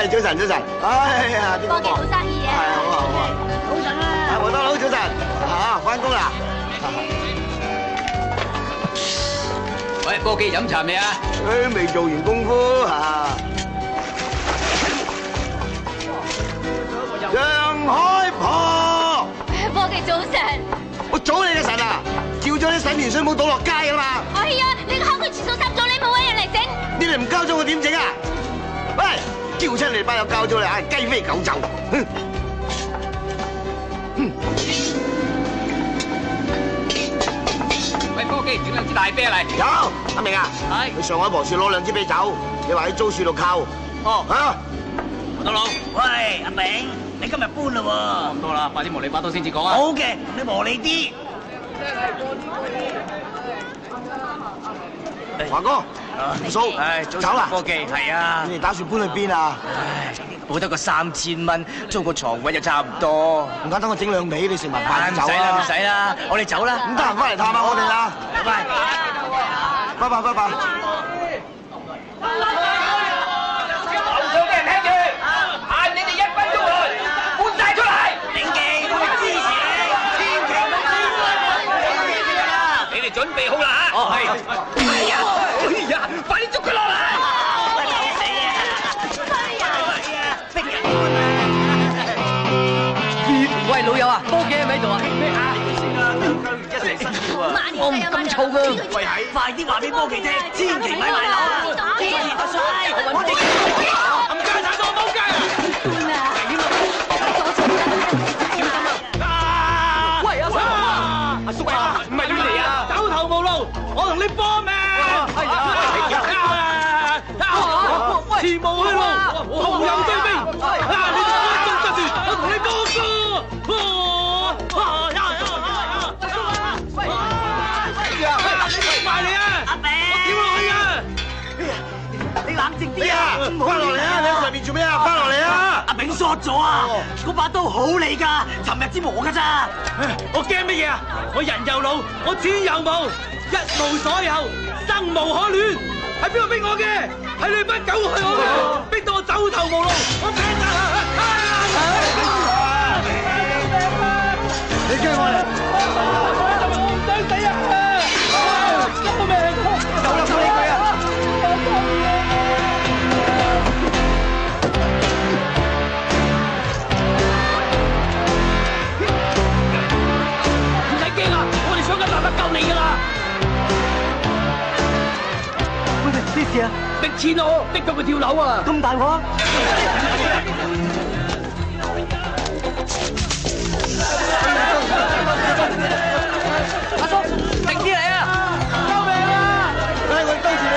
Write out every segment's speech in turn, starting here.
係早晨，早晨。哎呀，點科技好生意啊！係好啊，好啊。早晨啊！黃多佬，早晨。嚇，翻工啦？喂，科技飲茶未啊？誒，未做完功夫嚇。讓開婆。科技早晨。我早你嘅神啊！叫咗啲洗面水冇倒落街㗎嘛。哎呀，你個坑渠廁所濕咗，你冇揾人嚟整。你哋唔交咗我點整啊？喂，叫出嚟班友交咗你，唉，雞飛狗走。喂，科技，整兩支大啤嚟。有，阿明啊，係去上海黃樹攞兩支啤酒，你話喺租樹度扣。哦，嚇，黃多佬，喂，阿炳，你今日搬啦喎？咁多啦，快啲磨你把刀先至講啊。好嘅，你磨利啲。華哥，叔，走啦。科技係啊。你哋打算搬去邊啊？唉，補得個3000蚊，租個床位就差唔多。唔該，等我整兩味，你食埋飯唔走使啦，唔啊。使啦，我哋走啦。咁得閒翻嚟探下我哋啦。拜拜。拜拜，拜拜。樓上嘅人聽住，限你哋1分鐘內搬晒出嚟。銘記，我哋支持你，千祈唔好輸啊！你哋準備好啦嚇？哦，係。哎呀，快啲捉佢落嚟！喂，老友啊，科技喺咪度啊？咩啊？一齊先叫啊！我唔咁嘈噶。喂，係，快啲話俾科技聽，千祈咪買樓啊！我哋冚家鏟到我冇計啊！喂，阿叔，阿叔啊，唔係亂嚟啊！走投無路，我同你搏命！前無去路，同人對兵。你哋都得住，我同你搏埋嚟啊！阿炳，我跳落去啊！你冷靜啲哎呀，啊！翻落嚟啊！你喺上面做咩啊？翻落嚟啊！阿炳縮咗啊！嗰把刀好利㗎，尋日先磨㗎咋。我驚乜嘢啊？我人又老，我錢又冇，一無所有，生無可戀。係邊個逼我嘅？係你班狗害我嘅，逼到我走投無路，我拼啦！你驚我嚟？我唔想死啊！救命！有啦，冇理佢啊！唔使驚啊！我哋想緊辦法救你㗎啦！喂，咩事啊？逼錢我，逼到佢跳樓啊！咁大鑊！阿叔，定啲嚟啊！救命啊！我跟住你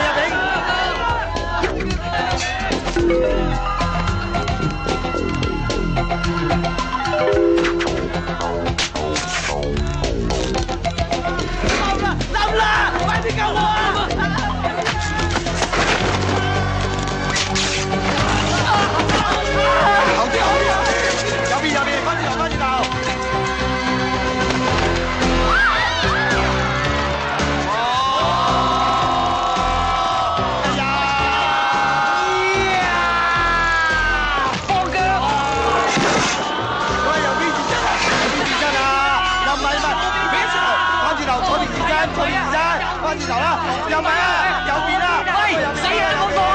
啊，冧啦！快啲救我啊！後邊，右邊，翻轉頭，翻轉頭。翻轉頭啦，又咪啊，右邊啦，喂，死啊，冇錯啊！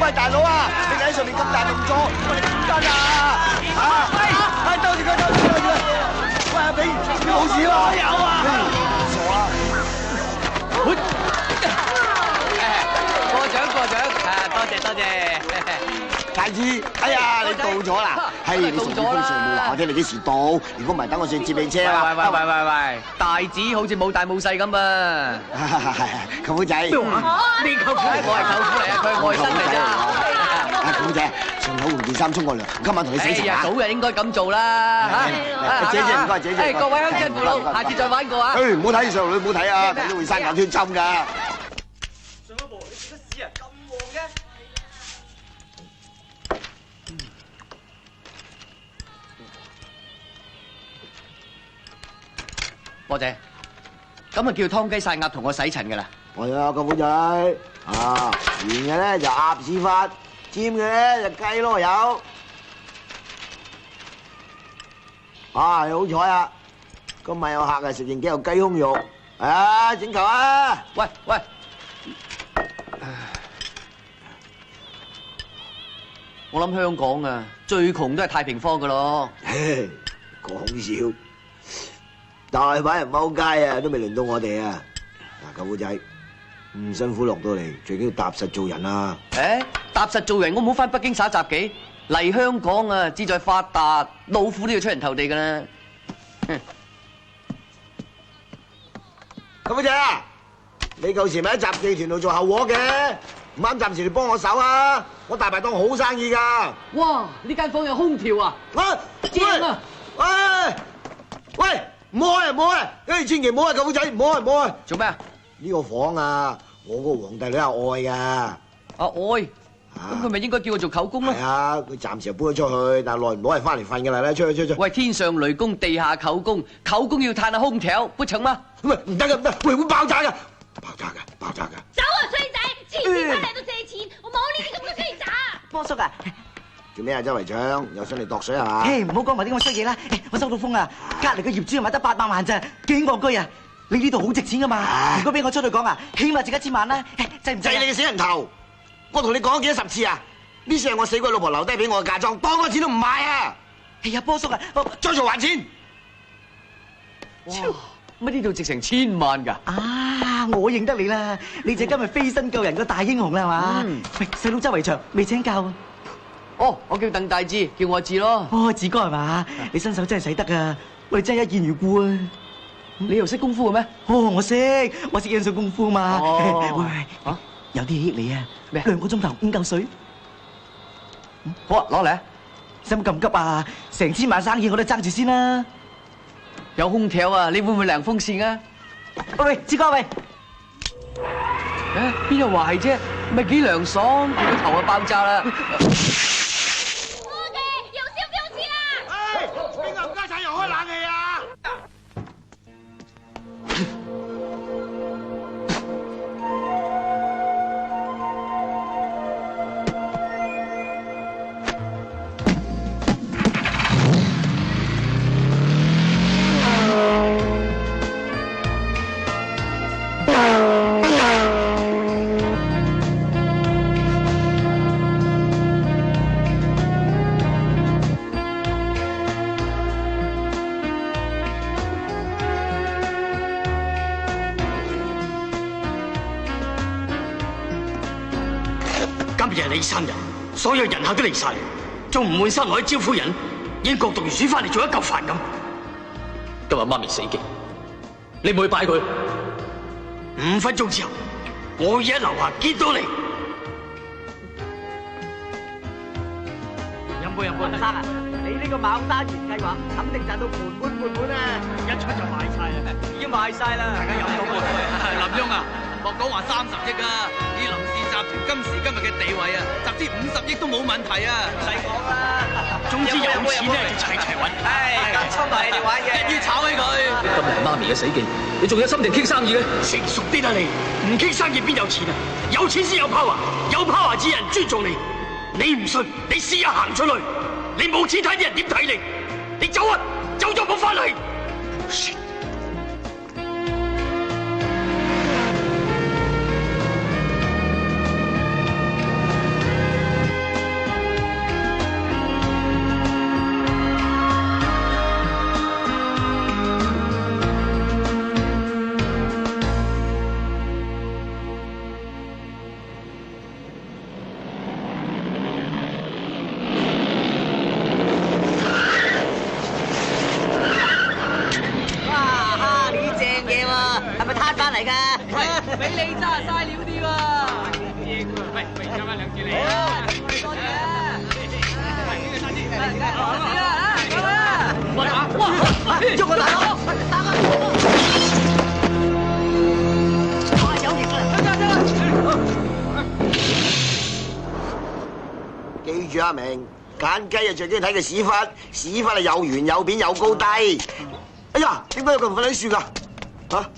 喂，大佬啊，你哋喺上面咁大動作，我哋點跟啊？嚇！喂，兜住佢，兜住佢！喂，阿炳，你冇事啦？有啊！傻啊！過獎，多謝。太子，哎呀，你到咗啦！係你順便飛上冇話我聽你幾時到？如果唔係，等我上接你車啊！喂，大子好似冇大冇細咁啊！舅父仔，你舅父？我係舅父嚟啊，佢係外甥嚟咋？阿舅父仔，順口換件衫沖個涼，今晚同你洗茶。早日應該咁做啦嚇！姐姐唔該，姐姐。各位鄉親父老，下次再玩過啊！唔好睇上女，唔好睇啊！睇到會生眼穿針㗎。上一部你做乜事啊？咁旺嘅？波姐，咁啊叫湯雞殺鴨同我洗塵㗎啦。係啊，舅父仔，啊，圓嘅咧就鴨屎忽，尖嘅隻雞咯有。啊，你好彩啊！今晚有客啊，食完幾嚿雞胸肉，啊，整球啊！喂喂，我諗香港啊，最窮都係太平坊噶咯。講笑，大把人踎街啊，都未輪到我哋啊！嗱，舅父仔咁辛苦落到嚟，最緊要踏實做人啊！誒，踏實做人，我唔好翻北京耍雜技，嚟香港啊，志在發達，老虎都要出人頭地噶啦。舅父仔啊，你舊時咪喺雜技團度做後鑊嘅，唔啱暫時你幫我手啊！我大排檔好生意噶。哇！呢間房有空調啊！正啊！喂，唔好開啊，唔好開！誒，千祈唔好啊，舅父仔，唔好開，唔好開！做咩啊？呢個房啊，我個皇帝女阿愛噶。阿愛，咁佢咪應該叫我做舅公咯？係啊，佢暫時搬咗出去，但係耐唔耐係翻嚟瞓噶啦，出去。喂，天上雷公，地下舅公，舅公要嘆下空調，不成嗎？喂，唔得噶，唔得，會爆炸噶，爆炸噶！找我衰仔，次次翻嚟都借錢，我冇呢啲咁嘅飛渣。波叔啊，做咩啊？周圍搶，又想嚟度水係嘛？唔好講埋啲咁嘅衰嘢啦！我收到風啊，隔離個業主買得800萬咋，幾戇居啊！你呢度好值錢噶嘛？如果俾我出去講啊，起碼值1000萬啦！制唔制？制你嘅死人頭！我同你講咗幾多10次啊？呢次係我死鬼老婆留低俾我嘅嫁妝，當我錢都唔買啊！哎呀，波叔啊，再嘈還錢！哇！乜呢度值成1000萬㗎？啊，我認得你啦！你就今日飛身救人個大英雄啦，係嘛？喂，細佬周圍祥未請教啊？哦，我叫鄧大志，叫我志咯。哦，志哥係嘛？你身手真係使得啊！我哋真係一見如故啊！你又識功夫嘅咩？哦，我識印上功夫嘛。哦，喂，有啲益你啊！咩？2個鐘頭5嚿水。好啊，攞嚟啊！使乜咁急啊？成1000萬生意我都爭住先啦。有空調啊，你會唔會涼風扇啊？喂，志哥喂，邊有壞啫？咪幾涼爽，個頭就爆炸啦！我哋有燒標錢啦！邊個唔家產又開冷氣啊？今日係你生日，所有人客都嚟晒，仲唔滿山海招呼人？英國讀完書翻嚟做一嚿飯咁。今日媽咪死忌，你唔去拜佢。5分鐘之後，我會喺樓下見到你。飲杯。生啊，你呢個牡丹園計劃肯定賺到盆滿啊！一出就賣晒啦，已經賣晒啦，大家飲到啦。林翁啊，莫講話30億啊，以林氏集團今時今日嘅地位啊，集資50億都冇問題啊！唔使講啦，總之有錢咧就齊揾。夾出埋你玩嘢，一於炒起佢。今日係媽咪嘅死忌，你仲有心情傾生意嘅？成熟啲啦你，唔傾生意邊有錢啊？有錢先有 power，有 power 之人尊重你。你唔信，你試下行出去，你冇錢睇啲人點睇你？你走啊，走咗冇翻嚟。俾你揸晒料啲喎！喂，加翻2注你。多謝啊！哇！喐我大佬！打我！有型啊！記住阿明，揀雞啊最緊要睇佢屎忽，屎忽係有圓有扁有高低。哎呀，點解有咁快啲樹㗎？嚇！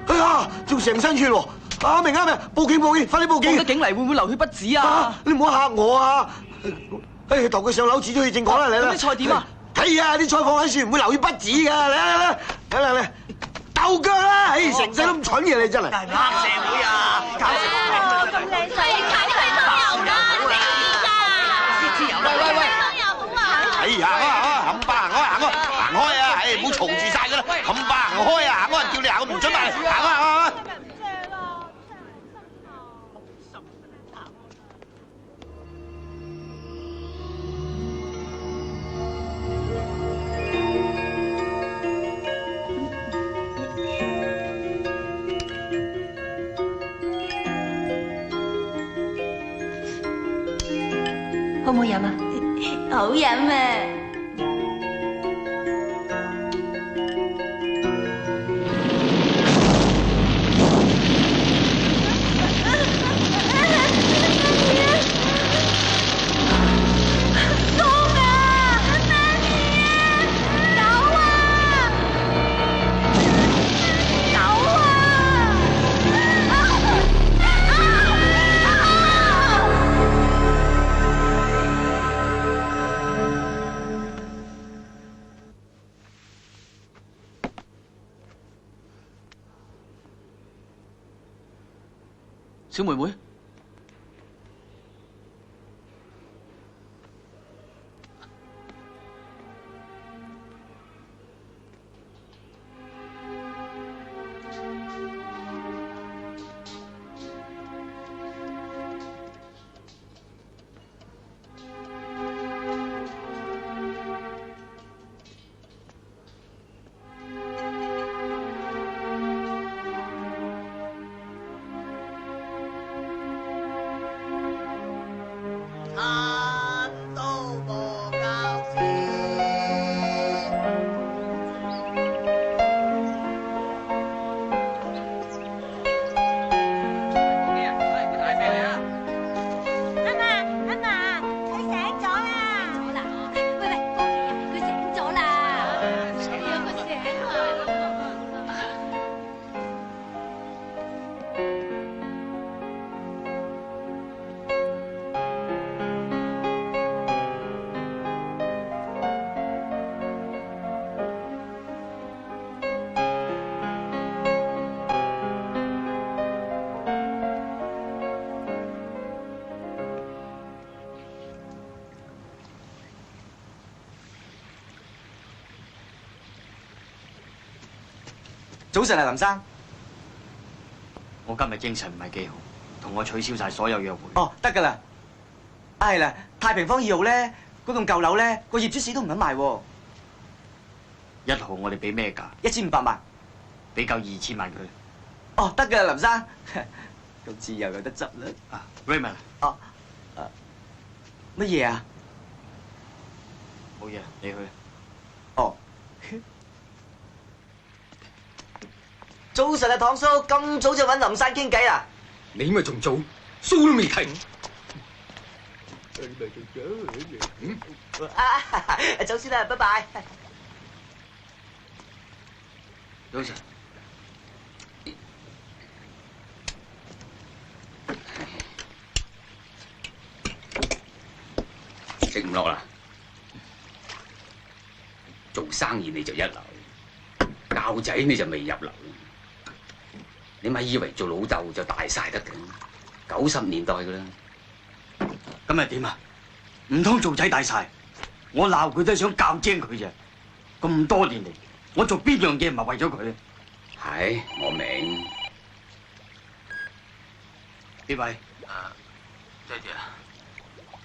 哎呀，仲成身血喎！啊，明啊明，報警報警，快啲報警！報咗警嚟會唔會流血不止啊？你唔好嚇我啊！誒，同佢上樓，始終要正講啦，嚟啦！咁啲菜點啊？係啊，啲菜放喺樹唔會流血不止㗎，嚟，鬥腳啦！誒，成世都咁蠢嘅你真係。黑社會啊！搞成咁靚仔，踩佢都有啦，豉油啦！喂！都有啊！哎呀，冚巴行開啊！誒，唔好嘈住晒㗎啦，冚巴行開啊！行開，叫你行，我唔准埋，行啊！好唔好飲啊？好飲啊！小妹妹，早晨啊，林生。我今日精神唔係幾好，同我取消晒所有約會。哦，得㗎啦。啊係啦，太平坊2號咧，嗰棟舊樓咧，個業主死都唔肯賣喎。1號我哋俾咩價？1500萬。俾夠2000萬佢。哦，得㗎啦，林生。咁自由有得執啦。啊 ，Raymond。哦。乜嘢啊？冇嘢，你去。哦。早晨啊，堂叔，咁早就揾林生傾偈啦？你咪仲早，須都未停。走先啦，拜拜。早晨。食唔落啦。做生意你就一流，教仔你就未入流。你咪以為做老豆就大晒得嘅？90年代㗎啦。咁又點啊？唔通做仔大晒？我鬧佢都係想教精佢啫。咁多年嚟，我做邊樣嘢唔係為咗佢？係，我明。呢位，爹哋啊，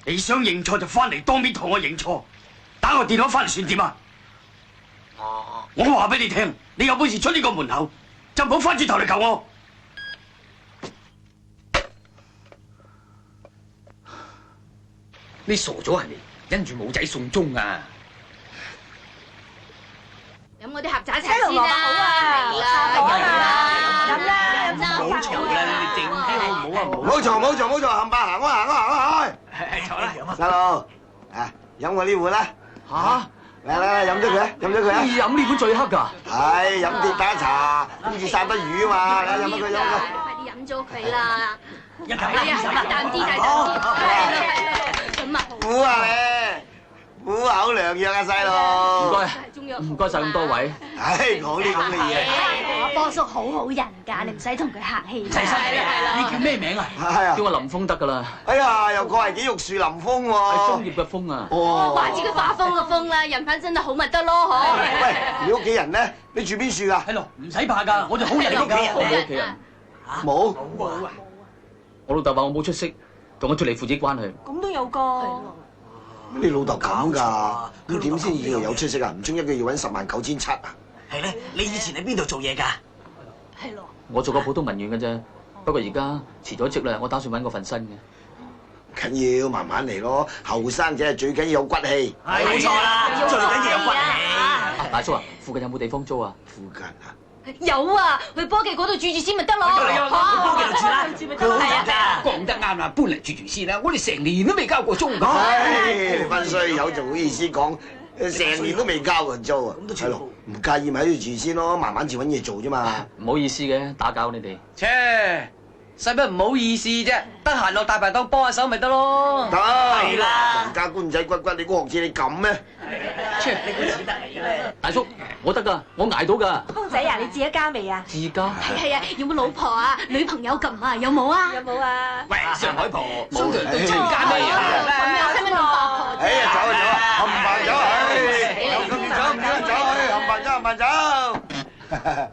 你想認錯就翻嚟當面同我認錯，打個電話翻嚟算點啊？我話俾你聽，你有本事出呢個門口，就唔好翻轉頭嚟求我。你傻咗啊你？因住冇仔送終啊！飲我啲盒仔一齊先啦，好啊，飲啦，唔好嘈啦，你哋靜啲好唔好啊？唔好嘈，冚巴行開。坐啦。細路，啊，飲我呢碗啦。嚇！嚟，飲咗佢啊！你飲呢碗最黑㗎？係飲鐵打茶，好似散得魚啊嘛！嚟飲咗佢。快啲飲飲咗佢啦。一係啊，大啖啲，大啖啲。係咁啊。估下咧，虎口良藥啊，細路。唔該，唔該晒咁多位。唉，講啲咁嘅嘢。我波叔好好人㗎，你唔使同佢客氣。齊心，你叫咩名啊？係啊叫。我林峰得㗎啦，哎呀，又過嚟幾玉樹臨風喎。係楓葉嘅楓啊。哦。話自己花風嘅風啦，人品真係好咪得咯，嗬。喂，你屋企人咧？你住邊樹㗎？係咯，唔使怕㗎，我哋好人嚟㗎。我冇屋企人，冇。我老豆話我冇出息，同我脱離父子關係。咁都有㗎。你老豆咁㗎？咁點先以為有出息啊？唔通一個月揾109700啊？係咧，你以前喺邊度做嘢㗎？係咯。我做過普通文員嘅啫，不過而家辭咗職啦，我打算揾個份新嘅。唔緊要，慢慢嚟咯。後生仔係最緊要有骨氣。係冇錯啦，最緊要有骨氣。大叔啊，附近有冇地方租啊？附近啊？有啊，去波記嗰度住住先咪得咯。去波記度住啦，佢好有㗎。講得啱啦，搬嚟住住先啦。我哋成年都未交過租㗎。唉，你班衰友仲好意思講，成年都未交過租啊？係咯，唔介意咪喺度住先咯，慢慢至揾嘢做啫嘛。唔好意思嘅，打攪你哋。切，使乜唔好意思啫？得閒落大排檔幫下手咪得咯。得，係啦，人家官仔骨骨，你估學似你咁咩？切，你估似得嚟嘅咩？大叔，我得㗎，我捱到㗎。峰仔啊，你自己家未啊？自家係啊，有冇老婆啊？女朋友咁啊？有冇啊？有冇啊？喂，上海婆，冇嘅。都專家咩啊？使乜咁八婆？哎呀，走啊走啊，冚唪走啊！有咁易走唔得，走去冚唪走，冚唪走。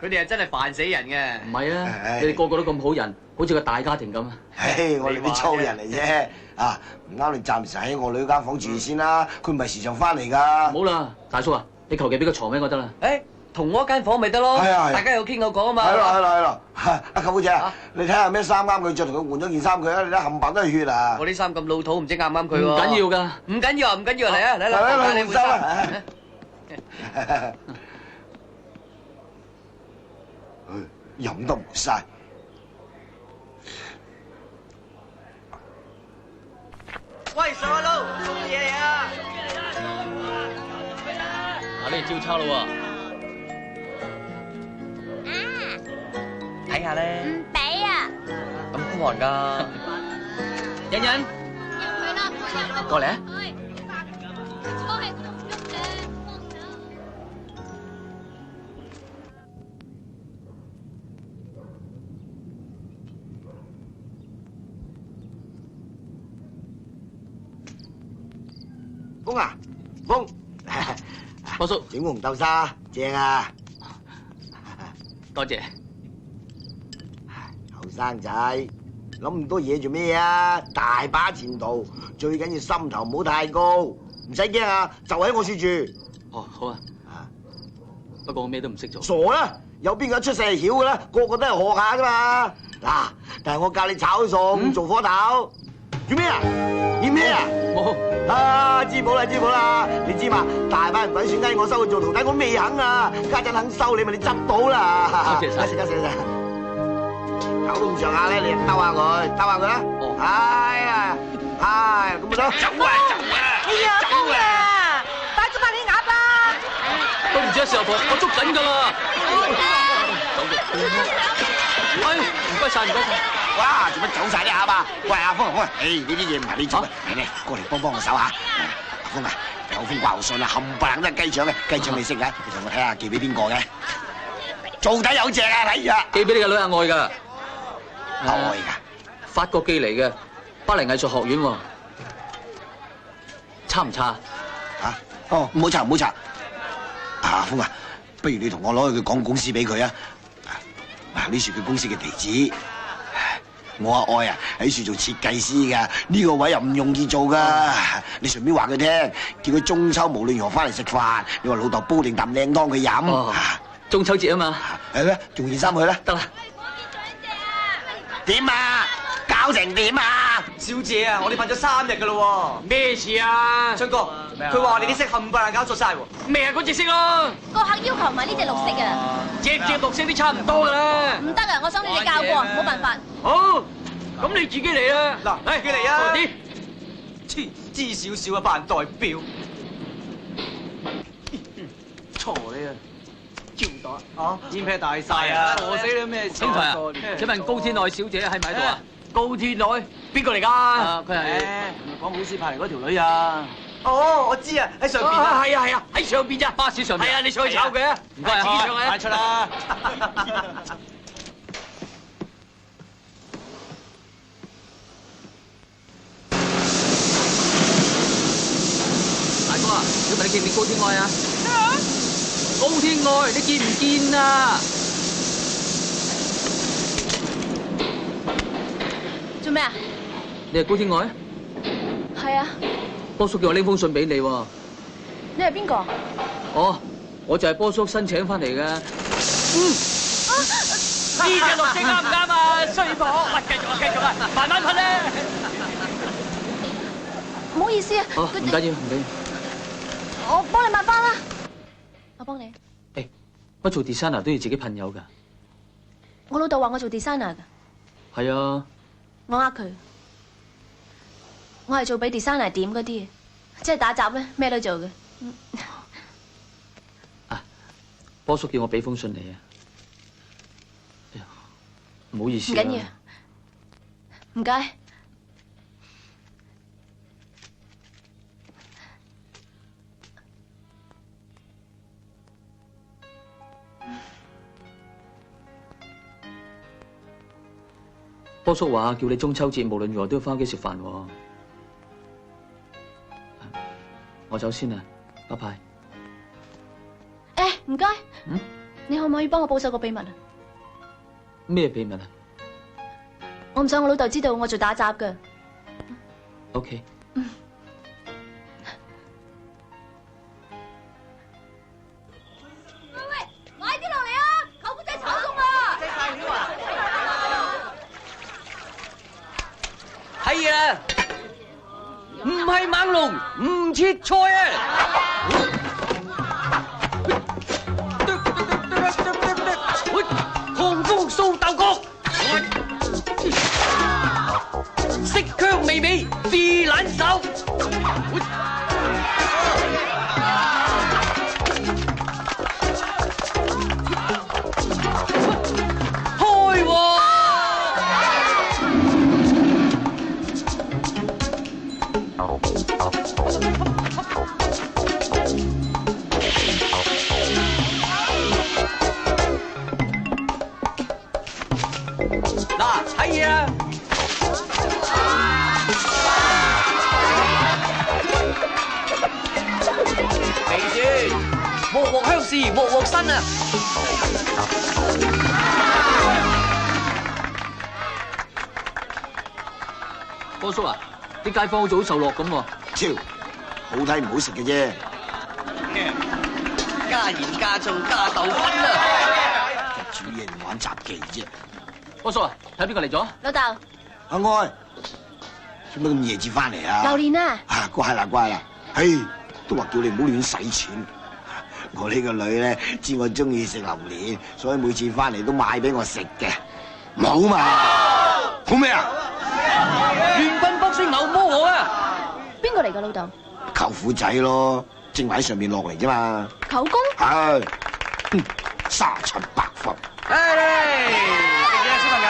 佢哋係真係煩死人嘅。唔係啊，你哋個個都咁好人，好似個大家庭咁啊。唉，我哋啲粗人嚟啫，啊，唔啱你暫時喺我女間房住先啦，佢唔係時常翻嚟㗎。唔好啦，大叔啊，你求其俾個床俾我得啦。誒，同我一間房咪得咯。係啊係啊大家有傾有講啊嘛。係咯係咯係咯，阿舅姐啊，你睇下咩衫啱佢着，同佢換咗件衫佢啊，你睇冚唪都係血啊！我啲衫咁老土，唔知啱唔啱佢喎。唔緊要㗎。唔緊要啊，唔緊要啊，嚟啊嚟啦，嚟啦你換衫啦。飲得唔晒。喂，上下路，做乜嘢啊？嗱，呢招抄咯喎。睇下咧。唔俾啊！咁孤寒㗎。欣欣，過嚟啊！峰啊，峰，波叔，整紅豆沙，正啊！多謝。後生仔諗咁多嘢做咩啊？大把前途，最緊要心頭唔好太高，唔使驚啊！就喺我處住。哦，好啊。不過我咩都唔識做。傻啦！有邊個一出世係曉嘅啦？個個都係學下啫嘛。嗱，但係我教你炒餸，做火頭。做咩啊？演咩啊？冇。啊，知寶啦，知寶啦！你知嘛？大把人鬼選嗌我收佢做徒弟，我未肯啊！家陣肯收你咪你執到啦！多謝晒。食啊食啊！搞到咁上下咧，你兜下佢，兜下佢啦！哦，哎呀，係咁咪得。走啊走啊！哎呀，風啊！快捉翻啲鴨啦！對唔住啊，時候婆，我捉緊㗎啦。哎，唔該晒，唔該晒。哇！做乜走晒啲鴨啊？喂，阿峰，喂，呢啲嘢唔係你做嘅，嚟過嚟幫我手下。阿峰啊，有封掛號信啊，冚唪唥都係雞腸嘅，雞腸你識㗎？你同我睇下寄俾邊個嘅？做底有隻啊，睇住啊！寄俾你個女阿愛㗎。愛㗎？法國寄嚟嘅，巴黎藝術學院喎。差唔差？嚇？哦，唔好查唔好查。阿峰啊，不如你同我攞去佢講公司俾佢啊。嗱，呢處佢公司嘅地址。我阿愛啊喺處做設計師㗎，呢個位又唔容易做㗎。你順便話佢聽，叫佢中秋無論如何翻嚟食飯。你話老豆煲定啖靚湯佢飲。哦，中秋節啊嘛。係咩？用件衫去啦。得啦。點啊？搞成點啊？小姐啊，我哋瞓咗3日㗎咯喎。咩事啊？昌哥，佢話我哋啲色冚唪唥搞錯晒喎。咩啊？嗰隻色咯，個客要求買呢隻綠色啊！隻綠色都差唔多㗎啦。唔得啊！我想你哋教過，冇辦法。好，咁你自己嚟啦。嗱，自己嚟啊！快啲。黐知少少啊，扮代表。錯你啊！招待。哦，煙啤大晒啊！傻死你咩？兄台啊，請問高天愛小姐喺咪喺度啊？高天愛邊個嚟㗎？佢係講老師派嚟嗰條女啊！哦，我知啊，喺上邊啊，係啊，喺上邊咋？巴士上邊。係啊，你上去炒佢啊！唔該，自己上去啊！快出啦！大哥啊，小問你見唔見高天愛啊？高天愛，你見唔見啊？做咩啊？你係高天愛？係啊，波叔叫我拎封信俾你喎。你係邊個？哦，我就係波叔申請翻嚟嘅。呢隻綠色啱唔啱啊？衰婆，喂，繼續啊，慢慢噴咧。唔好意思啊，好，唔緊要，唔緊要。我幫你抹翻啦。我幫你。誒，我做 designer 都要自己噴油㗎。我老豆話我做 designer 㗎。係啊。我呃佢，我係做俾 designer 點嗰啲嘅，即係打雜咧，咩都做嘅。啊，波叔叫我俾封信你啊。哎呀，唔好意思。唔緊要，唔該。波叔話叫你中秋節無論如何都要翻屋企食飯喎。我走先啦，拜拜。誒，唔該。嗯？你可唔可以幫我保守個秘密啊？咩秘密啊？我唔想我老豆知道我做打雜㗎。OK。喂，快啲落嚟啊！舅父仔炒餸啊！即係料啊！係啊，唔係猛龍，唔切菜啊！狂風掃豆角，色香味美，避懶手。開喎！嗱，睇嘢啊！記住，鑊鑊香事，鑊鑊新啊！波叔啊，啲街坊好似好受落咁喎。超，好睇唔好食嘅啫。加鹽加醋加豆粉啊！煮嘢唔玩雜技啫。波叔啊，睇邊個嚟咗？老豆，阿愛，做乜咁夜至翻嚟啊？榴蓮啊！啊，乖啦乖啦，唉，都話叫你唔好亂使錢。我呢個女咧知我中意食榴蓮，所以每次翻嚟都買俾我食嘅。唔好嘛？好咩啊？亂棍卜星牛魔王啊！邊個嚟㗎老豆？舅父仔咯，正話喺上面落嚟啫嘛。舅公？係，沙塵白粉。誒，食嘢小朋友。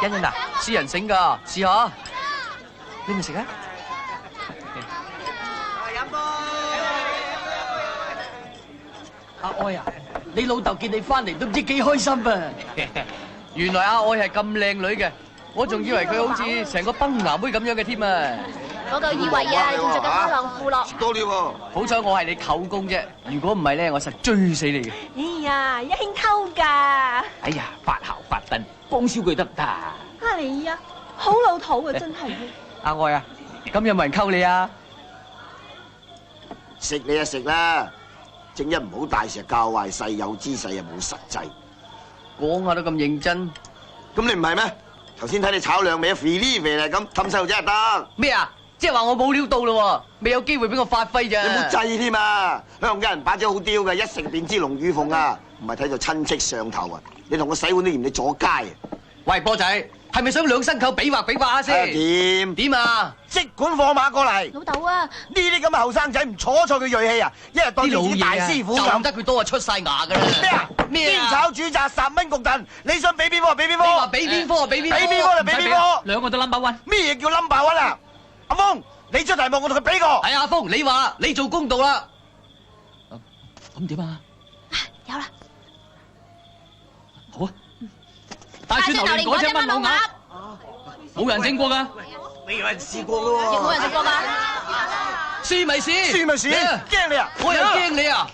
欣欣啊，私人醒㗎，試下。你咪食啊！飲噃。阿愛啊，你老豆見你翻嚟都唔知幾開心啊！原來阿愛係咁靚女嘅，我仲以為佢好似成個崩牙妹咁樣嘅添啊！我就以為啊，仲着緊開浪褲咯。多了喎。好彩我係你舅公啫，如果唔係咧，我實追死你嘅。哎呀，一興溝㗎。哎呀，發姣發燉，幫少句得唔得啊？你啊，好老土啊，真係。阿愛啊，咁有冇人溝你啊？食你就食啦，正一唔好大石教壞細，有姿勢又冇實際。講下都咁認真，咁你唔係咩？頭先睇你炒兩味肥呢肥嚟咁氹細路仔就得。咩啊？即係話我冇料到咯，未有機會俾我發揮咋？你冇制添啊！香港人把嘴好刁嘅，一食便知龍與鳳啊！唔係睇到親戚上頭啊！你同我洗碗都嫌你阻街啊！喂，波仔，係咪想兩牲口比劃下先？點？點啊？即管放馬過嚟。老豆啊，呢啲咁嘅後生仔唔楚錯佢鋭氣啊！一日當啲老自己大嘢師傅就咁。得佢多啊，出晒牙噶啦！咩啊？咩啊煎炒煮炸10蚊焗燉，你想俾邊科就俾邊你話科。俾邊科就俾邊科，俾邊科就俾邊科。兩個都 number one。咩嘢叫 number one 啊？阿峰，你出題目我同佢比過。係阿峰，你話你做公道啦。咁點啊？有啦，好啊！大蒜榴蓮嗰隻炆老鴨，冇人整過㗎。未有人試過亦㗎冇人食過㗎。試咪試，試咪試，驚你啊！我又驚你啊！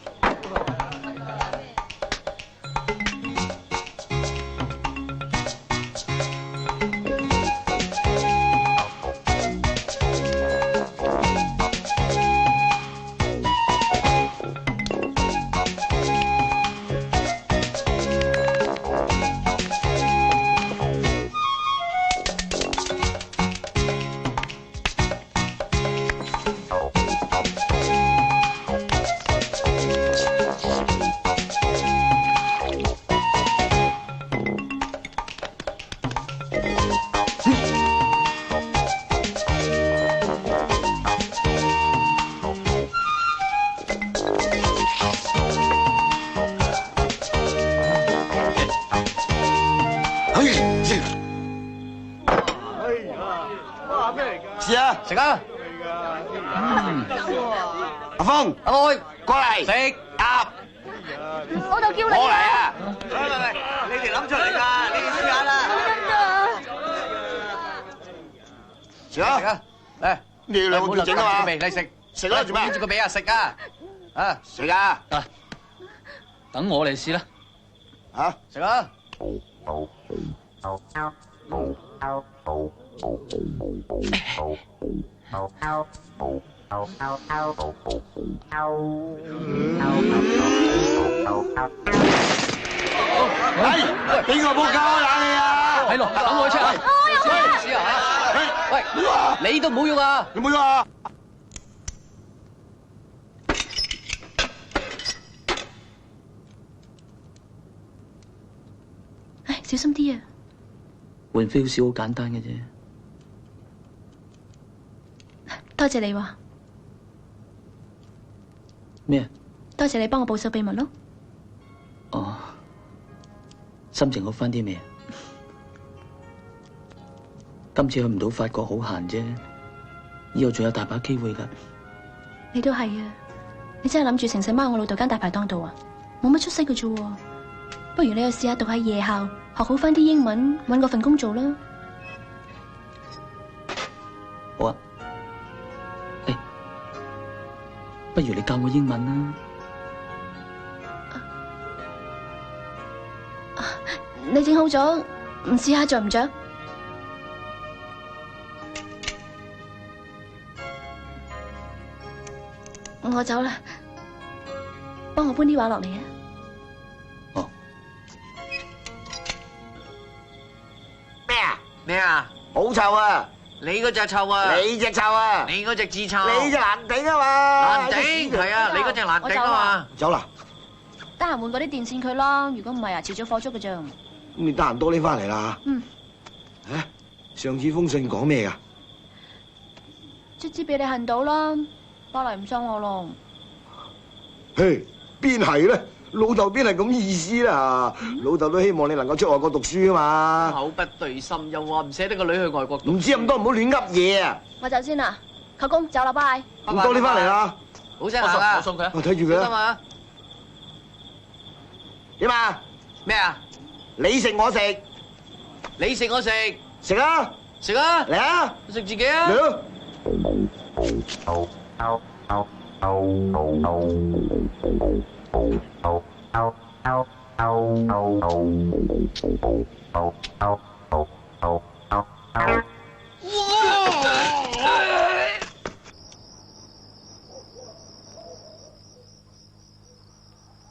試啊！食啊！阿峰，阿愛過嚟食鴨。我就叫你我嚟啊！啊！你哋諗出嚟㗎，你哋試下啦。食食啊！啊！嚟，你哋兩個叫整啊嘛。味嚟食，食啦，做咩拎？住個味啊！食啊！啊！食啊！等我嚟試啦。嚇！食啊！哎，邊個仆街冷氣啊？係咯，等我去 check 下。試下嚇！喂，你都唔好喐啊！你冇喐啊！唉，小心啲啊！換 fuse 好簡單嘅啫。多謝你喎，咩？多謝你幫我保守秘密咯。哦，心情好翻啲未？今次去唔到法國好閒啫，以後仲有大把機會㗎。你都係啊！你真係諗住成世踎我老豆間大排檔度啊？冇乜出息嘅啫喎，不如你又試下讀下夜校，學好翻啲英文，搵個份工做啦。好啊。誒，不如你教我英文啦。你整好咗，唔試下着唔着？我走啦，幫我搬啲畫落嚟啊！哦。咩啊？咩啊？好臭啊！你嗰隻臭啊！你隻臭啊！你嗰隻字臭。你隻難頂啊嘛！難頂係啊！你嗰隻難頂啊嘛！走啦！得閒換嗰啲電線佢啦，如果唔係啊，遲早火燭嘅啫。咁你得閒多啲翻嚟啦。嗯。嚇！上次封信講咩㗎？卒之俾你恨到啦，巴黎唔收我咯。嘿，邊係咧？老豆邊係咁意思啦？老豆都希望你能夠出外國讀書啊嘛。口不對心，又話唔捨得個女去外國讀。唔知咁多，唔好亂噏嘢啊！我走先啦，舅公走啦，拜。咁多啲翻嚟啦。好聲行啊！我送佢啊。我睇住佢啦。小心啊！點啊？咩啊？你食我食，你食我食，食啊！食啊！嚟啊！食自己啊！嚟啊！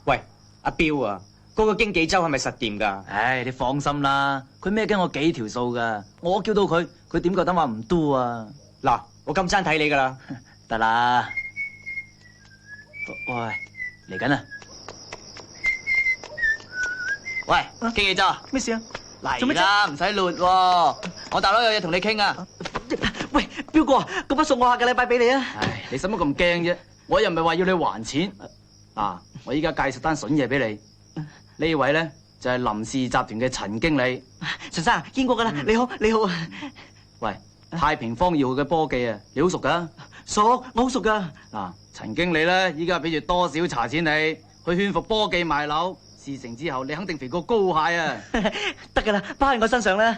喂，阿彪啊，嗰個經紀周係咪實掂㗎？唉，你放心啦，佢孭緊我幾條數㗎，我叫到佢，佢點夠膽話唔 do 啊？嗱，我今餐睇你㗎啦。得啦。喂，嚟緊啦！喂，經紀周，咩事啊？嚟啦，唔使亂喎。我大佬有嘢同你傾啊。喂，彪哥，咁筆數我下個禮拜俾你啊。唉，你使乜咁驚啫？我又唔係話要你還錢。嗱，我依家介紹單筍嘢俾你。呢位咧就係林氏集團嘅陳經理。陳生見過噶啦，你好，你好。喂，太平方2號嘅波記啊，你好熟噶？熟，我好熟噶。嗱，陳經理咧，依家俾住多少茶錢你，去勸服波記賣樓。事成之後，你肯定肥過高蟹啊！得噶啦，包喺我身上啦。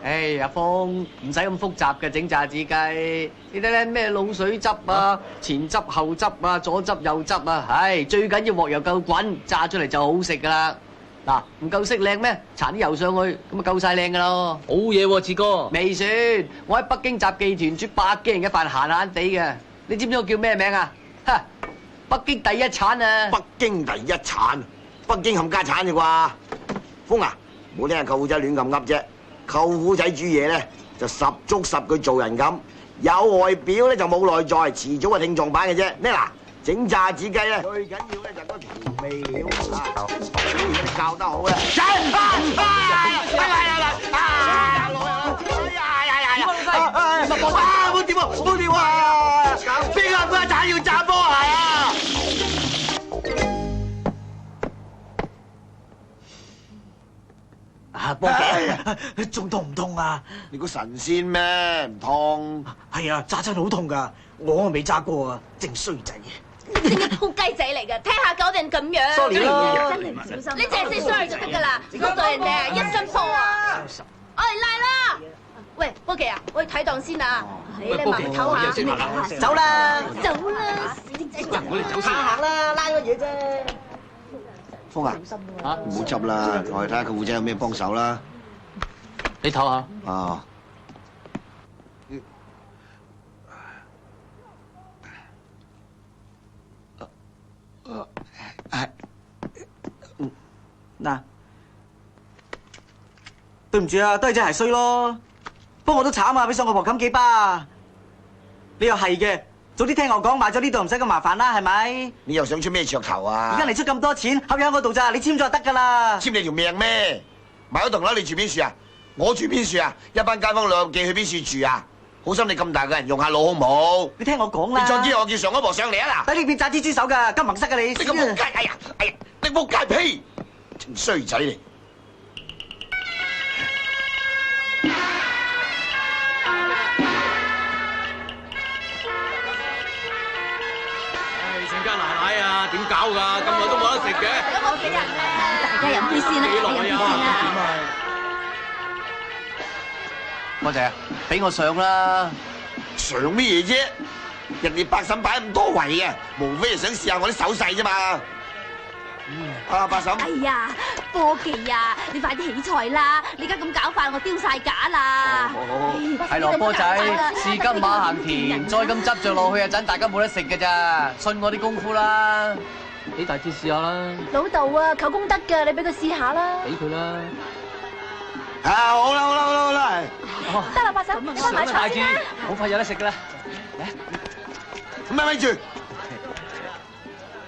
唉，阿峰唔使咁複雜嘅整炸子雞，你睇咧咩滷水汁啊、前汁後汁啊、左汁右汁啊，唉，最緊要鑊油夠滾，炸出嚟就好食噶啦。嗱，唔夠色靚咩？搽啲油上去，咁咪夠晒靚噶咯。好嘢喎，志哥。未算，我喺北京雜技團煮百幾人嘅飯，閒閒地嘅。你知唔知我叫咩名啊？哈，北京第一產啊！北京第一產，北京冚家產嘅啩？峰啊，唔好聽阿舅父仔亂咁噏啫。舅父仔煮嘢咧就10足10句做人咁，有外表咧就冇內在，遲早係聽撞板嘅啫。咩嗱？整炸子雞咧，最緊要咧就嗰調味料啊，你教得好咧。冇掂喎，冇掂喎！邊個瓜仔要炸波鞋啊？啊，波姐，仲痛唔痛啊？你估神仙咩？唔痛。係啊，炸親好痛噶，我未炸過啊，正衰仔。你係個撲雞仔嚟㗎，聽下搞定咁樣。Sorry 咯，真係唔小心。你淨係 say sorry 就得㗎啦，嗰對人哋啊一身破啊！我嚟拉啦！喂，波記啊，我去睇檔先啊。你慢慢唞下。走啦，走啦，死仔！我哋走先。行啦，拉個嘢啫。峰啊，唔好執啦，我哋睇下舅父仔有咩幫手啦。你唞下。啊。嗱，對唔住啊，都係隻鞋衰咯。不過我都慘啊，俾上個婆冚幾巴。你又係嘅，早啲聽我講，買咗呢度唔使咁麻煩啦，係咪？你又想出咩噱頭啊？而家你出咁多錢，合喺我度咋？你簽咗就得㗎啦。簽你條命咩？買咗棟樓你住邊處啊？我住邊處啊？一班街坊兩記去邊處住啊？好心你咁大個人用下腦好唔好？你聽我講啦。你再知我叫上一婆上嚟啊嗱！抵你變炸蜘蛛手㗎，金盲塞㗎你。你個仆街！哎呀，你仆街屁！衰仔嚟！成家奶奶啊，點搞㗎？咁耐都冇得食嘅。有冇幾人咧？大家飲杯先啦，幾耐啊？波姐，俾我上啦！上咩嘢啫？人哋八嬸擺咁多圍嘅，無非係想試下我啲手勢啫嘛。啊，八嬸。哎呀，波記啊，你快啲起菜啦！你而家咁搞法，我丟晒架啦。係咯，波仔，是金馬行田，再咁執着落去啊，陣大家冇得食㗎咋！信我啲功夫啦，俾大志試下啦。老豆啊，求功德㗎，你俾佢試下啦。俾佢啦。啊，好啦，好啦，好啦，好啦。得啦，八嬸，你翻埋大志，菜先啦。好快有得食㗎啦。咪住，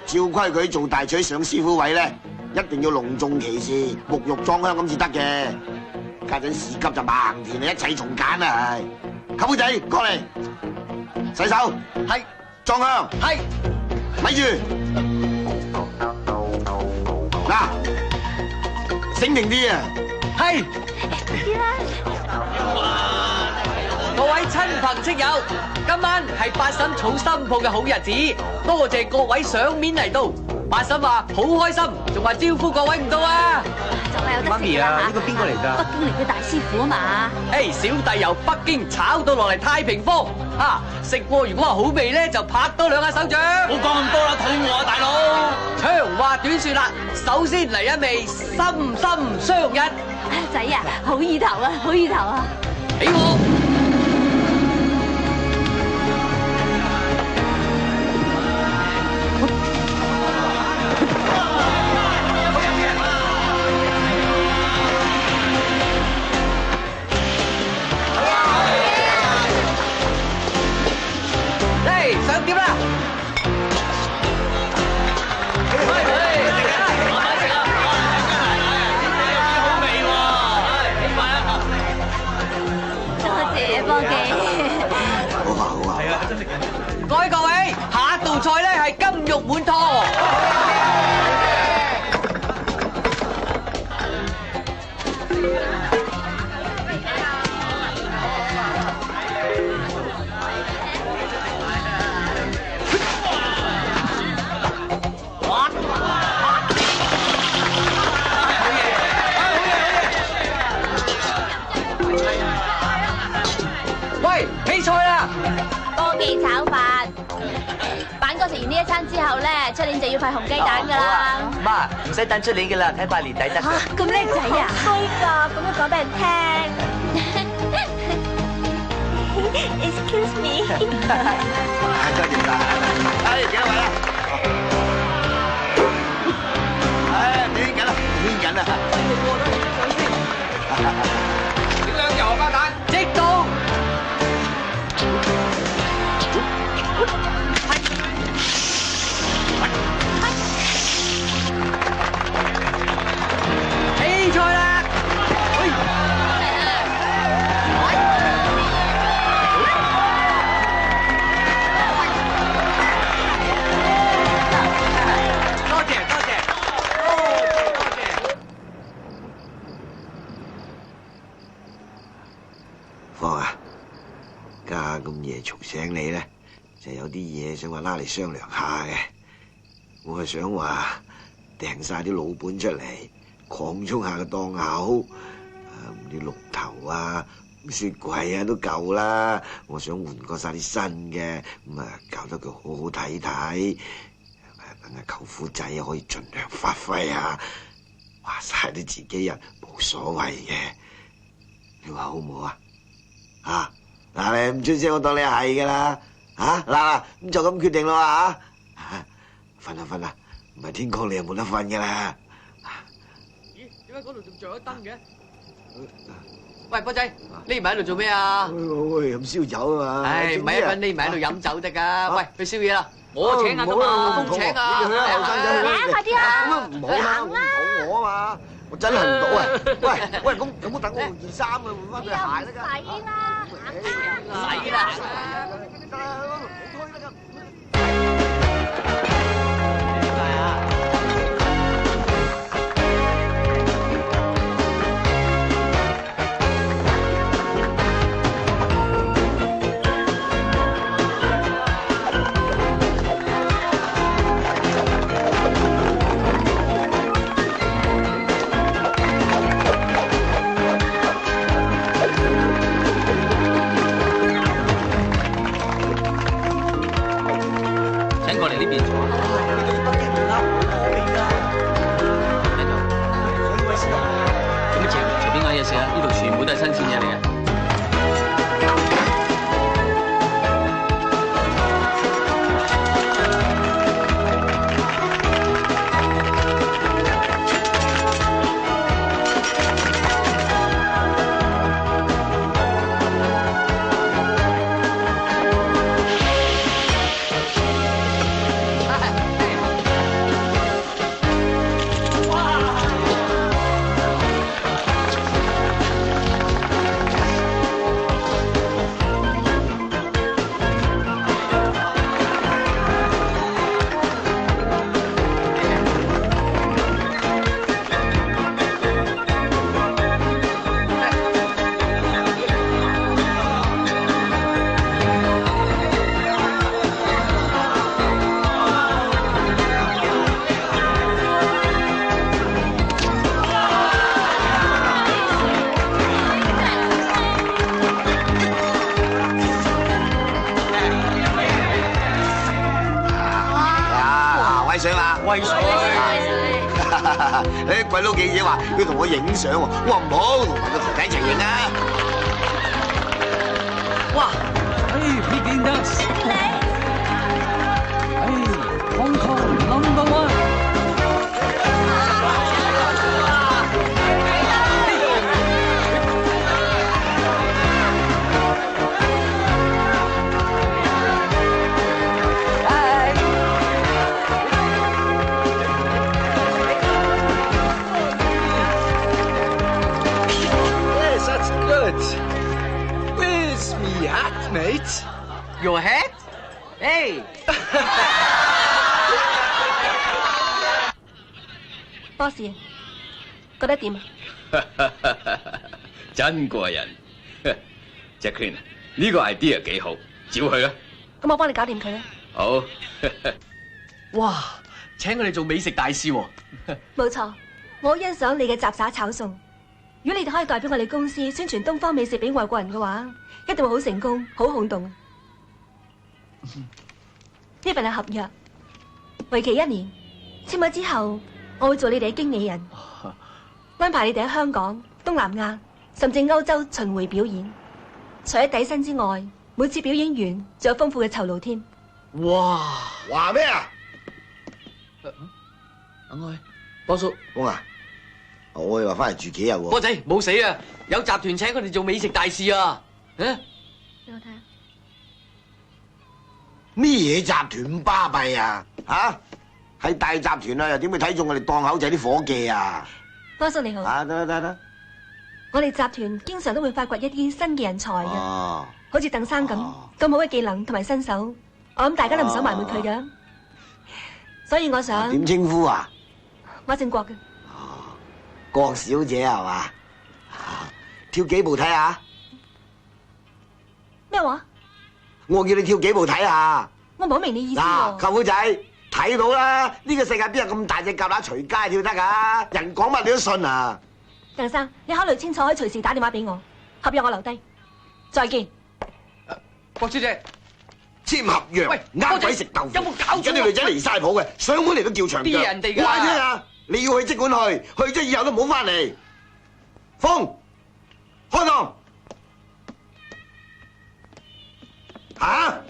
照規矩做大廚上師傅位咧，一定要隆重其事，沐浴裝香咁至得嘅。家陣事急就盲田你一切從簡啊！係，舅父仔過嚟，洗手，係，裝香，係，咪住，嗱，醒明啲啊！係。各位親朋戚友，今晚係八嬸娶新抱嘅好日子，多謝各位賞面嚟到。八嬸話好開心，仲話招呼各位唔到啊！就係有得食啦嚇。媽咪啊，呢個邊個嚟㗎？北京嚟嘅大師傅啊嘛。誒，小弟由北京炒到落嚟太平坊，嚇食過如果話好味咧，就拍多兩下手掌。冇講咁多啦，肚餓啊，大佬。長話短説啦，首先嚟一味心心相印。仔啊，好意頭啊，好意頭啊！俾我。嚟，想點啦？波記。好啊好啊，係啊，真係各位，下一道菜咧係金玉滿湯。喂，起菜啦！波記炒飯，板哥食完呢一餐之後咧，出年就要派紅雞蛋噶啦。媽，唔使等出年噶啦，睇拜年抵得。嚇，咁叻仔啊！衰㗎，咁樣講俾人聽。Excuse me。多謝晒。哎，幾多位啊？哎，點緊啦？點緊啦？點兩油花蛋？即到。起菜啦！多謝。芳啊，家下咁夜嘈醒你咧，就有啲嘢想話拉嚟商量下嘅。我係想話訂晒啲老本出嚟，擴充下個檔口，啲綠頭啊、雪櫃啊都夠啦。我想換過晒啲新嘅，咁啊搞得佢好好睇睇，等阿舅父仔可以盡量發揮下。話晒都自己人，冇所謂嘅。你話好唔好啊？啊！嗱，你唔出聲，我當你係噶啦。啊嗱，咁就咁決定咯啊！瞓啦瞓啦，唔係天光你又冇得瞓噶啦。咦？點解嗰度仲着咗燈嘅？喂，波仔，匿埋喺度做咩啊？喂，飲燒酒啊嘛。唉，唔係一個人匿埋喺度飲酒得噶。喂，去宵夜啦！我請啊，咁啊，風請啊。快啲啊！咁啊唔好啦，唔肚餓啊嘛。我真係唔到啊！喂，咁有冇等我換件衫啊？換翻對鞋得㗎。使啦，使啦。過嚟呢邊坐。做乜隨便嗌嘢食啊？呢度全部都係新鮮嘢嚟嘅。威水！誒，鬼佬記者話要同我影相喎，我話唔好，同埋個徒弟一齊影啊！哇！Peking dance！Hong Kong number one！ Me hat, mate. Your hat？ 誒， boss， 覺得點啊？真過癮，Jacqueline， 呢個 idea 幾好，照去啦。咁我幫你搞掂佢啦。好。哇！請佢哋做美食大使喎。冇錯，我好欣賞你嘅雜耍炒餸。如果你哋可以代表我哋公司宣傳東方美食俾外國人嘅話，一定會好成功、好轟動。呢份係合約，為期1年。簽咗之後，我會做你哋嘅經理人，安排你哋喺香港、東南亞甚至歐洲巡迴表演。除咗底薪之外，每次表演完仲有豐富嘅酬勞添。哇！話咩啊？等我去，波叔。公啊，我哋話翻嚟住幾日喎？波仔冇死啊！有集團請佢哋做美食大使啊！俾我睇下。咩嘢集團咁巴閉啊？嚇，係大集團啊，又點會睇中我哋檔口仔啲伙計啊？波叔你好。啊，得。我哋集團經常都會發掘一啲新嘅人才嘅，哦，好似鄧生咁好嘅技能同埋身手，我諗大家都唔想埋沒佢嘅。所以我想點稱呼啊？我姓郭嘅。郭小姐係嘛？跳幾步睇下？咩話？我叫你跳幾步睇下。我唔好明你意思嗱，喎。舅父仔睇到啦，呢個世界邊有咁大隻蛤乸隨街跳得㗎？人講乜你都信啊！鄧生，你考慮清楚，可以隨時打電話俾我。合約我留低。再見。郭小姐，簽合約，呃鬼食豆腐，有冇搞錯啊？而家啲女仔離晒譜嘅，上門嚟都叫長腳。啲人哋㗎我話你聽啊，你要去即管去，去咗以後都唔好翻嚟。風，開檔。嚇！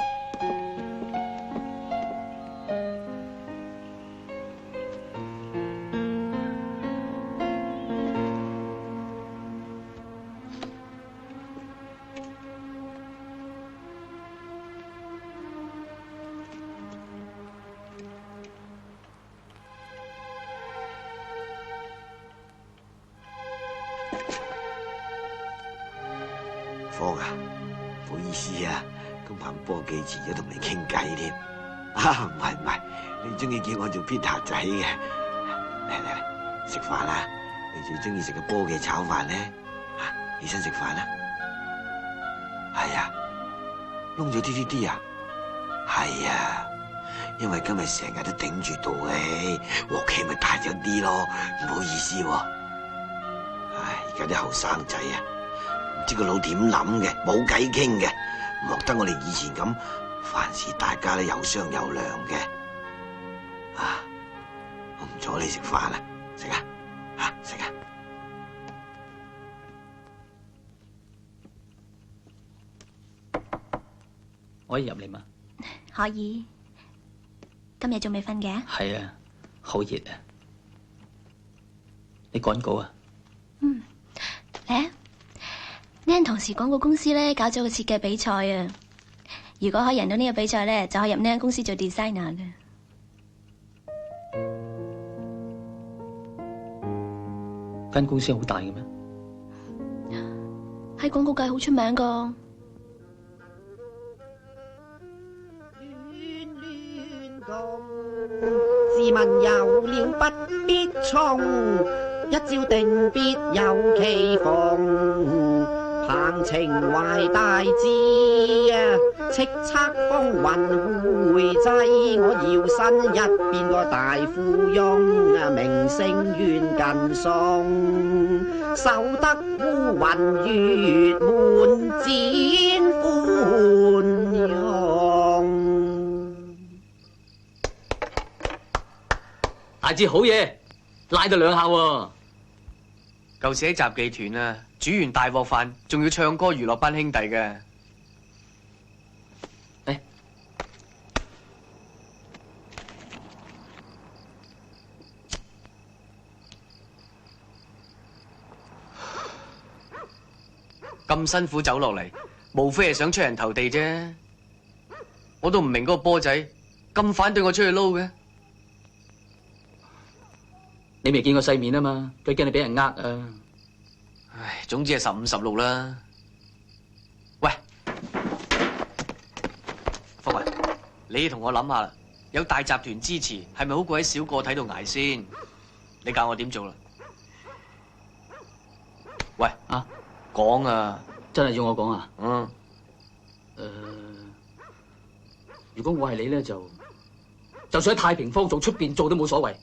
方啊，唔好意思啊，今晚波記遲咗同你傾偈添。啊，唔係，你中意叫我做 Peter 仔嘅。嚟，食飯啦！你最中意食嘅波記炒飯咧，起身食飯啦。係啊，燶咗啲啊。係啊，因為今日成日都頂住道氣，鑊氣咪大咗啲咯。唔好意思喎。唉，而家啲後生仔啊，唔知個腦點諗嘅，冇計傾嘅，唔學得我哋以前咁，凡事大家都有商有量嘅。啊，我唔阻你食飯啦，食啊，食啊！可以入嚟嘛？可以。今日仲未瞓嘅？係啊，好熱啊！你趕稿啊？嚟啊！呢間同時廣告公司咧搞咗個設計比賽啊！如果可以贏到呢個比賽咧，就可以入呢間公司做 designer 嘅。間公司好大嘅咩？喺廣告界好出名噶。自問有了不必衝，一朝定必有其逢。憑情懷大志啊，叱咤風雲匯濟，我搖身一變個大富翁啊，名聲遠近送，守得烏雲月滿展歡容。大志好嘢，拉到2下喎。舊時喺雜技團啊，煮完大鑊飯，仲要唱歌娛樂班兄弟嘅。咁辛苦走落嚟，無非係想出人頭地啫。我都唔明嗰個波仔咁反對我出去撈嘅。你未見過世面啊嘛，佢驚你俾人呃啊！唉，總之係15、16啦。喂，你同我諗下啦，有大集團支持，係咪好過喺小個體度捱先？你教我點做啦？喂啊，講啊！真係要我講啊？嗯。如果我係你咧，就算喺太平方做出邊做都冇所謂。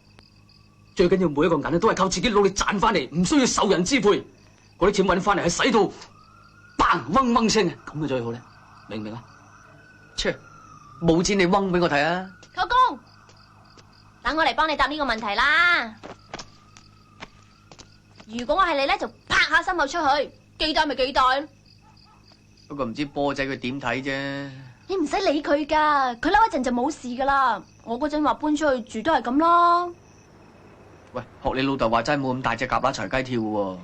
最緊要每一個銀咧都係靠自己努力賺翻嚟，唔需要受人支配。嗰啲錢揾翻嚟係使到砰嗡嗡聲嘅，咁啊最好咧，明唔明啊？切，冇錢你嗡俾我睇啊！舅公，等我嚟幫你答呢個問題啦。如果我係你咧，就拍下心口出去，幾袋咪幾袋。不過唔知波仔佢點睇啫。你唔使理佢噶，佢嬲一陣就冇事噶啦。我嗰陣話搬出去住都係咁咯。喂，學你老豆話齋冇咁大隻蛤乸隨街跳喎。呢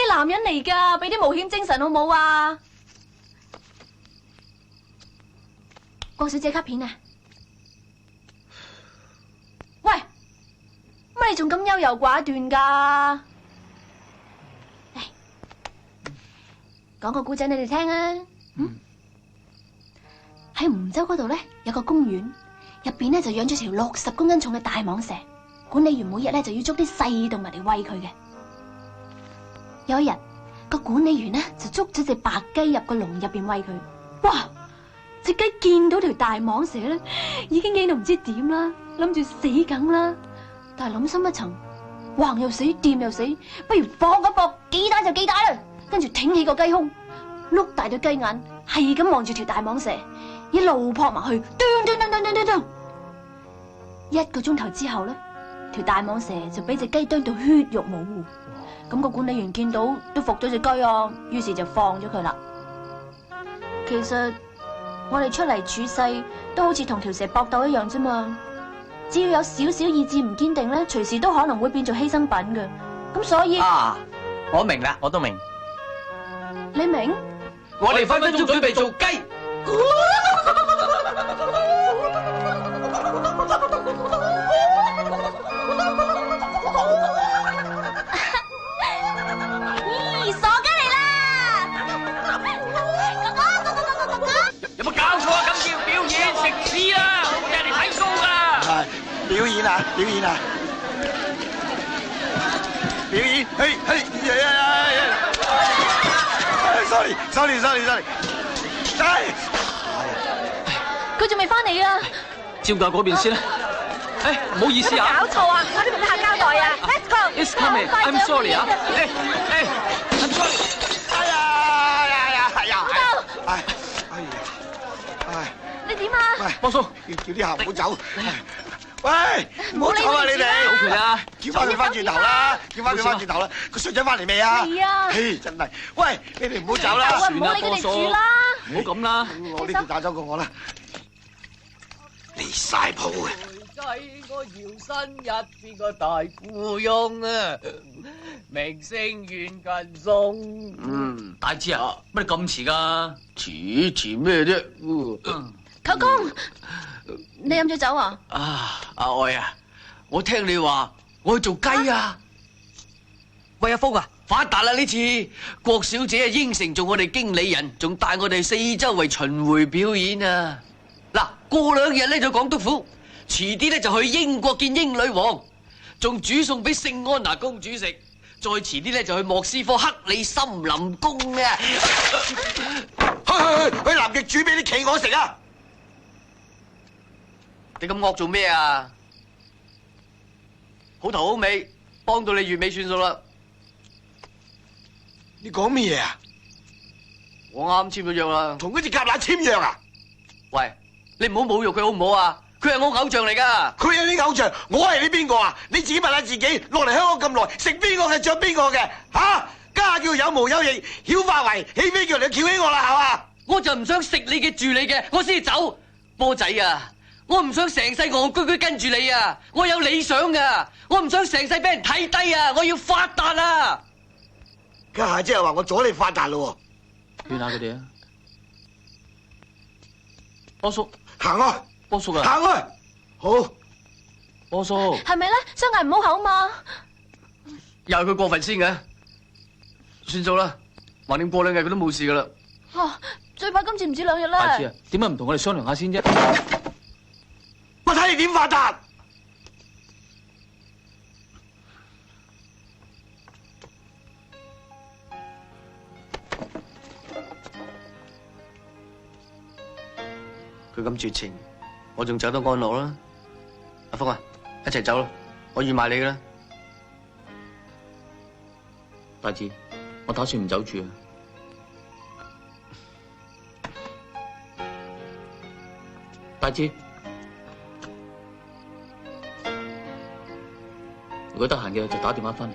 個男人嚟噶，俾啲冒險精神好冇啊？郭小姐卡片啊！喂，乜你仲咁優柔寡斷噶？嚟，講個故仔你哋聽啊！喺梧州嗰度咧有個公園，入邊咧就養咗條60公斤重嘅大蟒蛇。管理員每日咧就要捉啲細動物嚟餵佢嘅。有一日，個管理員咧就捉咗隻白雞入個籠入邊餵佢。哇！隻雞見到條大蟒蛇咧，已經驚到唔知點啦，諗住死梗啦。但係諗深一層，橫又死，掂又死，不如搏一搏，幾大就幾大啦。跟住挺起個雞胸，碌大對雞眼，係咁望住條大蟒蛇，一路撲埋去，咚！一個鐘頭之後咧，條大蟒蛇就俾隻雞啄到血肉模糊。咁個管理員見到都服咗隻雞啊，於是就放咗佢啦。其實我哋出嚟處世都好似同條蛇搏鬥一樣啫嘛。只要有少少意志唔堅定咧，隨時都可能會變做犧牲品嘅。咁所以我明啦，我都明。你明？我哋分分鐘準備做雞。咦，傻雞嚟啦！有冇搞錯啊？咁叫表演食屎啊！我哋嚟睇 show 噶。表演啊！表演啊！表演！sorry。佢仲未翻嚟啊！照教嗰邊先啦。唔好意思啊。搞錯啊！我哋同客交代啊 ！Let's go。It's coming. I'm sorry 啊。I'm sorry。你點啊？喂，波叔，叫啲客唔好走。喂，唔好走啊！你哋，走佢啦！叫翻佢翻轉頭啦！叫翻佢翻轉頭啦！個衰仔翻嚟未啊？係啊！嘿，真係，喂，你哋唔好走啦！唔好理佢哋住啦！唔好咁啦！我呢條打走過我啦，離晒譜嘅。我搖身一變個大富翁啊！明星遠近送。大志啊，乜你咁遲噶？遲咩啫？舅公，你飲咗酒啊？阿愛啊，我聽你話我去做雞啊！喂，阿峰啊，發達啦呢次，郭小姐啊應承做我哋經理人，仲帶我哋四周圍巡迴表演啊！嗱，過2日咧就港督府，遲啲咧就去英國見英女王，仲煮餸俾聖安娜公主食，再遲啲咧就去莫斯科克里森林宮啊！去南極煮俾啲企鵝食啊！你咁惡做咩啊？好頭好尾，幫到你月尾算數啦。你講咩嘢啊？我啱簽咗約啦。同嗰隻蛤乸簽約啊？喂，你唔好侮辱佢好唔好啊？佢係我偶像嚟噶。佢係你偶像，我係你邊個啊？你自己問下自己，落嚟香港咁耐，食邊個嘅着邊個嘅？吓，家叫有毛有翼，曉化為起飛叫你翹起我啦，係嘛？我就唔想食你嘅住你嘅，我先走。波仔啊！我唔想成世戇居居跟住你啊！我有理想噶，我唔想成世俾人睇低啊！我要發達啊！家下即係話我阻你發達咯？勸下佢哋啊！波叔，行啊！波叔啊！行啊！好，波叔，係咪咧？相嗌唔好口嘛！又係佢過分先嘅，算數啦。橫掂過2日佢都冇事噶啦。最怕今次唔止2日啦。大志啊，點解唔同我哋商量下先啫？點發達？佢咁絕情，我仲走得安樂啦。阿峰啊，一齊走啦，我預埋你噶啦。大志，我打算唔走住啊。大志，如果得閒嘅就打電話翻嚟。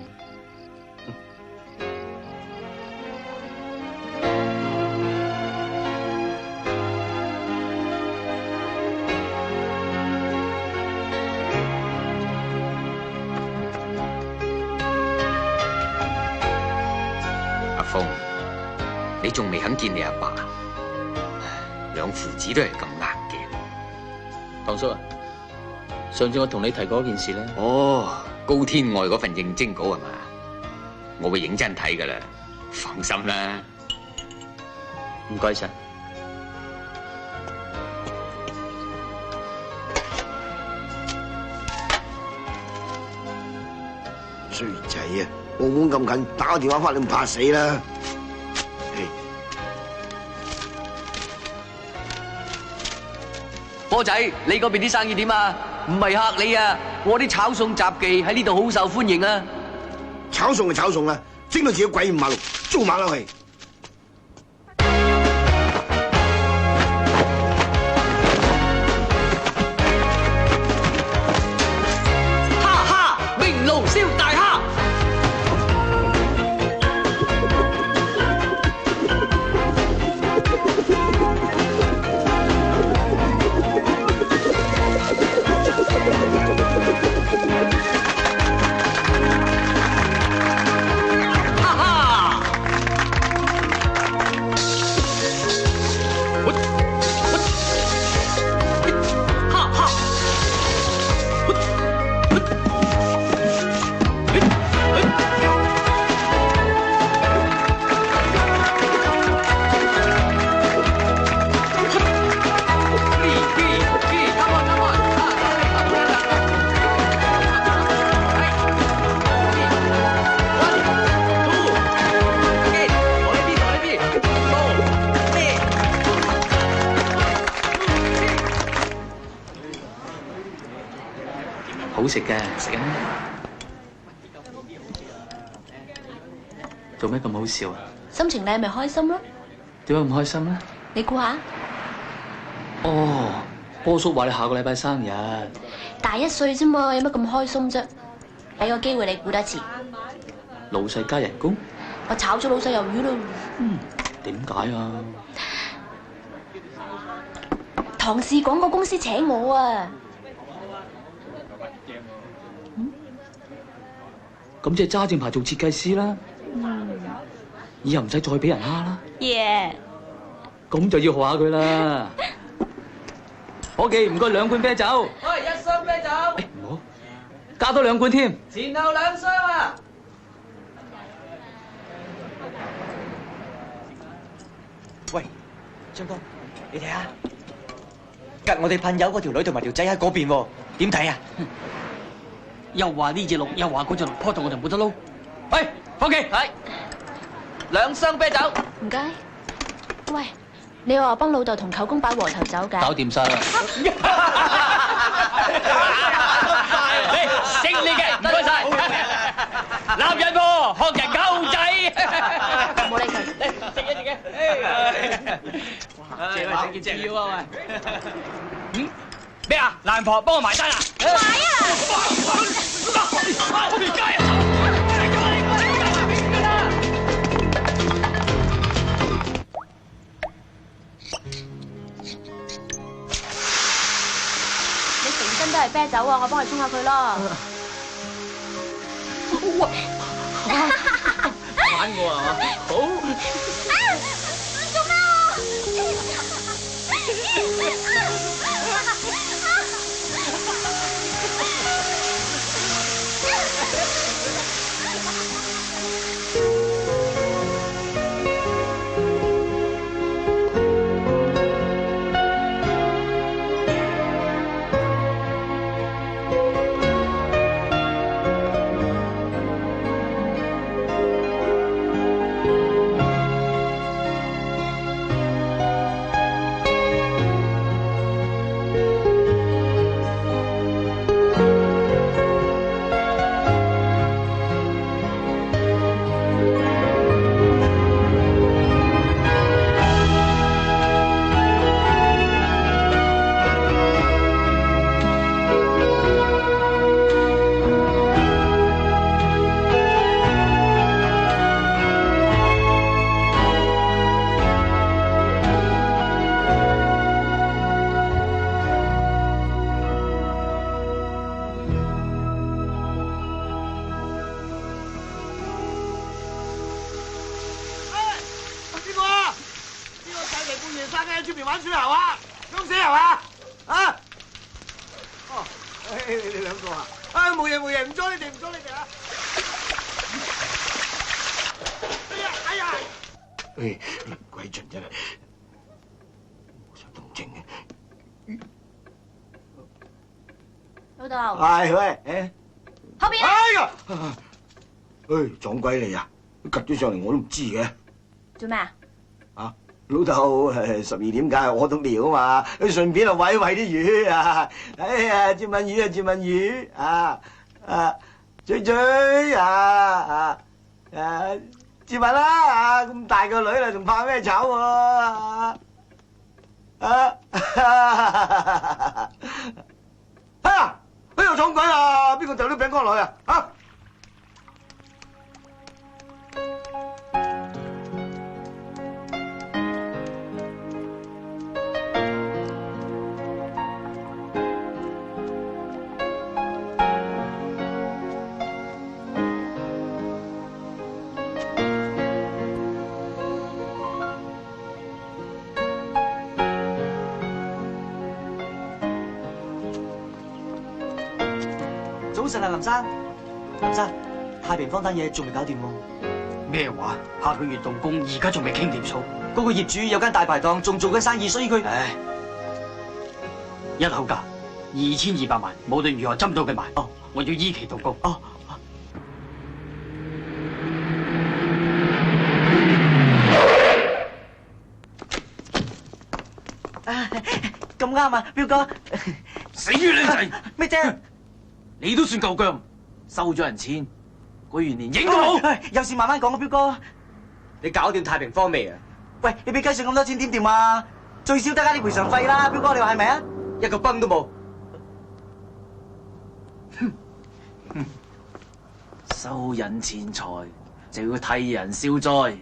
你仲未肯見你阿爸，兩父子都係咁硬嘅。唐叔啊，上次我同你提過一件事咧。哦，高天愛嗰份應徵稿係嘛？我會認真睇噶啦，放心啦。唔該晒。衰仔啊！澳門咁近，打個電話翻嚟唔怕死啦。波仔，你嗰邊啲生意點啊？唔係嚇你啊，我啲炒餸雜技喺呢度好受歡迎啊！炒餸就炒餸啦，整到自己鬼五馬六，做馬騮戲。哈哈，明爐燒大蝦。好食嘅，食啊！做咩咁好笑啊？心情靚咪開心咯。點解唔開心咧？你估下？哦，波叔話你下個禮拜生日。大1歲啫嘛，有乜咁開心啫？俾個機會你估多次。老細加人工？我炒咗老細魷魚咯。點解啊？唐氏廣告公司請我啊！咁即係揸正牌做設計師啦。以後唔使再俾人蝦啦。耶！咁就要學下佢啦。伙計，唔該2罐啤酒。喂，1箱啤酒。唔好，加多2罐添。前後2箱啊！喂，張哥，你睇下，隔我哋噴友嗰條女同埋條仔喺嗰邊喎，點睇啊？又話呢隻鹿，又話嗰隻鹿，拖到我哋冇得撈。喂，伙計，係2箱啤酒。唔該。喂，你話幫老豆同舅公擺和頭酒㗎？搞掂晒啦。識你嘅，唔該晒。男人喎，學人溝仔。冇理佢。食嘢食嘢。哇，借把隻要啊喂。咩啊？蘭婆幫我埋單啊！買啊！我唔該啊！你成身都係啤酒啊！我幫你沖下佢咯。哇！玩我啊！好。做咩啊？喺出邊玩水喉啊？想死係嘛？啊？哦，你哋兩個啊？啊，冇嘢，唔阻你哋啊！哎呀！鬼盡真係冇想動靜嘅。老豆。係喂，後邊啊！哎呀！撞鬼嚟啊！趌咗上嚟我都唔知嘅。做咩啊？啊，老豆12點梗係屙督尿啊嘛，順便啊餵啲魚啊！哎呀，接吻魚啊！嘴接吻啦！咁大個女啦，仲怕咩醜喎？哎呀，撞鬼啊！邊個掉啲餅乾落去啊？啊！早晨啊，林生，太平坊單嘢仲未搞掂喎。咩話？下個月動工，而家仲未傾掂數。嗰個業主有間大排檔，仲做緊生意，所以佢一口價2200萬，無論如何針到佢埋。哦，我要依期動工。哦。咁啱啊，彪哥！死於靚仔！咩啫？你都算夠薑，收咗人錢，佢連影都冇。有事慢慢講啊，彪哥。你搞掂太平坊未啊？喂，你俾雞碎咁多錢點掂啊？最少得加啲賠償費啦，彪哥，你話係咪啊？一個崩都冇。收人錢財就要替人消災，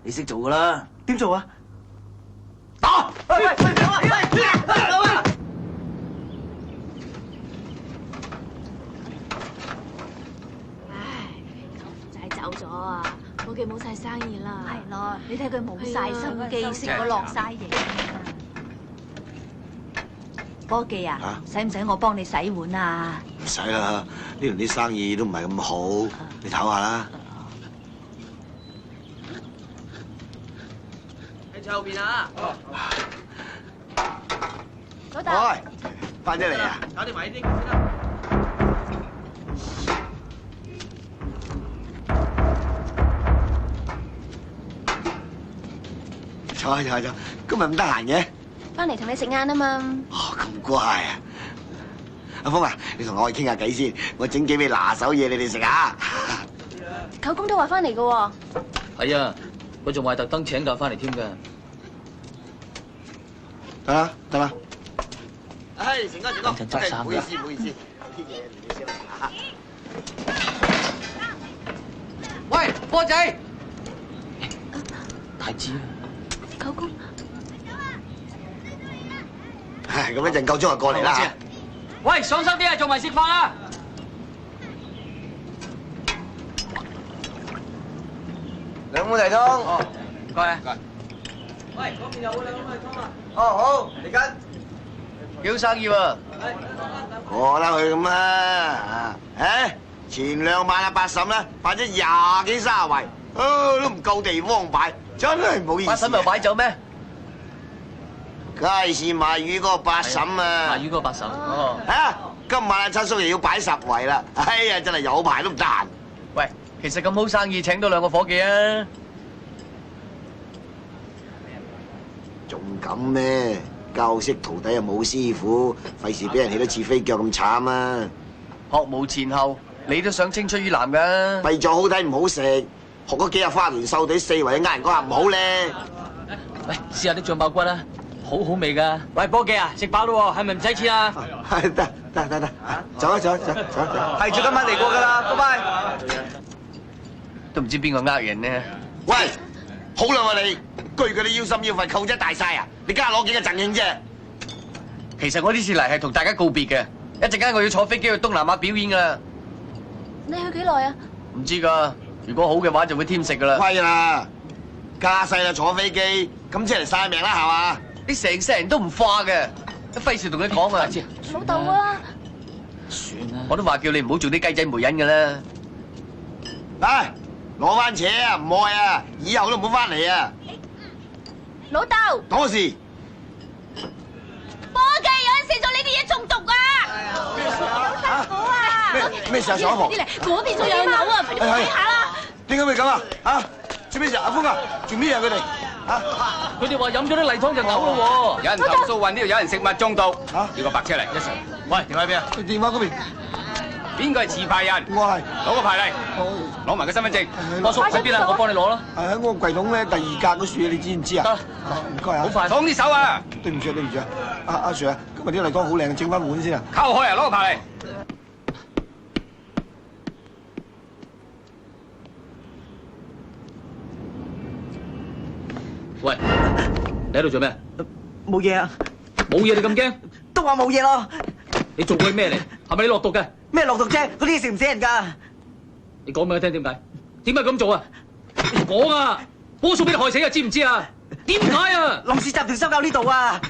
你識做噶啦。點做啊？打！喂！走咗啊！伙計冇晒生意啦。係咯，你睇佢冇晒心機，成個落晒型啊！伙計啊，使唔使我幫你洗碗啊？唔使啦，呢輪啲生意都唔係咁好，你唞下啦。喺後邊啊！老豆。喂，翻咗嚟啊！搞掂埋呢啲先啦。坐，今日唔得閒嘅。翻嚟同你食晏啊嘛。哦，咁乖啊！阿峰啊，你同我去傾下偈先，我整幾味拿手嘢你哋食下。舅公都話翻嚟噶喎。係啊，佢仲話特登請假翻嚟添㗎。得啦。唉，成哥，唔好意思，有啲嘢你先啦。喂，波仔，太子啊！舅公。咁一陣夠鐘就過嚟啦。喂，爽手啲啊，做埋食飯啊！兩碗提湯。哦，唔該啊。喂，嗰邊有兩碗提湯啊！哦，好，嚟緊。幾好生意喎！我啦佢咁啦，前2晚啊八嬸啦，擺咗20幾30圍，都唔夠地方擺，真係唔好意思。八嬸又擺酒咩？街市賣魚嗰個八嬸啊！賣魚嗰個八嬸。哦。今晚阿七叔又要擺10圍啦，哎呀，真係有排都唔得閒。喂，其實咁好生意，請多2個伙計啊！仲咁咩？教識徒弟又冇師傅，費事俾人起得似飛腳咁慘啊！學無前後，你都想青出於藍㗎？弊咗好睇唔好食，學嗰幾日花蓮繡隊4圍呃人嗰下唔好咧。喂，試下啲醬爆骨啦，好好味㗎。喂，伙計啊，食飽咯喎，係咪唔使錢啊？得，走啊！係住今晚嚟過㗎啦，拜拜。都唔知邊個呃人呢？喂，好啦喎你，據佢啲腰心腰肺扣啫大晒啊！你家下攞幾個贈慶啫？其實我呢次嚟係同大家告別嘅，一陣間我要坐飛機去東南亞表演㗎啦。你去幾耐啊？唔知㗎，如果好嘅話就會添食㗎啦。虧啦，加細啦坐飛機，咁即係嚟晒命啦係嘛？你成世人都唔化嘅，都費事同你講啊！老豆啊，算啦，我都話叫你唔好做啲雞仔媒人嘅啦。唉，攞翻扯啊，唔愛啊，以後都唔好翻嚟啊！老豆，多事，伙計有人食咗你啲嘢中毒啊！咩事啊，上一婆？嗰邊仲有嘔啊，快啲睇下啦！點解會咁啊？啊，做咩事？阿峰啊，做咩啊？佢哋啊？佢哋話飲咗啲例湯就嘔咯喎。有人投訴話呢度有人食物中毒，要個白車嚟一齊。喂，電話喺邊啊？電話嗰邊。邊個係持牌人？我係。攞個牌嚟，攞埋個身份證。波叔喺邊啊？我幫你攞啦。係喺我個櫃桶咧第二格嗰處，你知唔知啊？得，唔該啊。好快，放啲手啊！對唔住啊，對唔住啊。阿 Sir 啊，今日啲例湯好靚，整翻碗先啊。靠開啊！攞個牌嚟。喂，你喺度做咩？冇嘢啊，冇嘢你咁驚？都話冇嘢咯。你做過咩嚟？係咪你落毒嘅？咩落毒啫？嗰啲嘢食唔死人㗎。你講俾我聽點解？點解咁做啊？講啊！波叔俾你害死啊！知唔知啊？點解啊？臨時集團收購呢度啊，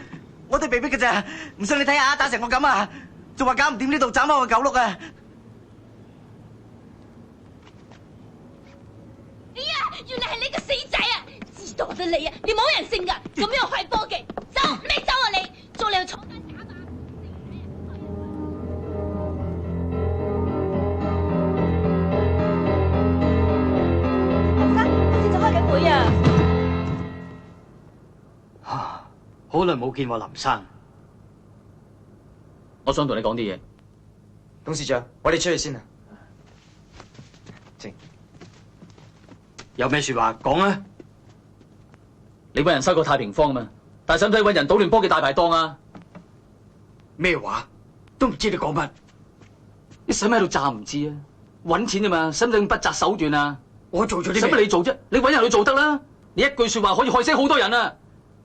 我哋被逼嘅咋，唔信你睇下，打成我咁啊，仲話搞唔掂呢度，斬開我個狗碌啊！哎呀，原來係你個死仔啊！知道得你啊，你冇人性㗎，咁樣壞科技，走咩走啊你？做你去坐監假吧！林生，我先就開緊會啊！好耐冇見喎，林生。我想同你講啲嘢。董事長，我哋出去先啊。有咩說話講啊？你搵人收購太平坊啊嘛，但係使唔使搵人搗亂科技大排檔啊？咩話？都唔知你講乜。你使咩喺度詐唔知啊？搵錢啫嘛，使唔使咁不擇手段啊？我做咗啲咩？使乜你做啫？你搵人去做得啦。你一句說話可以害死好多人啊！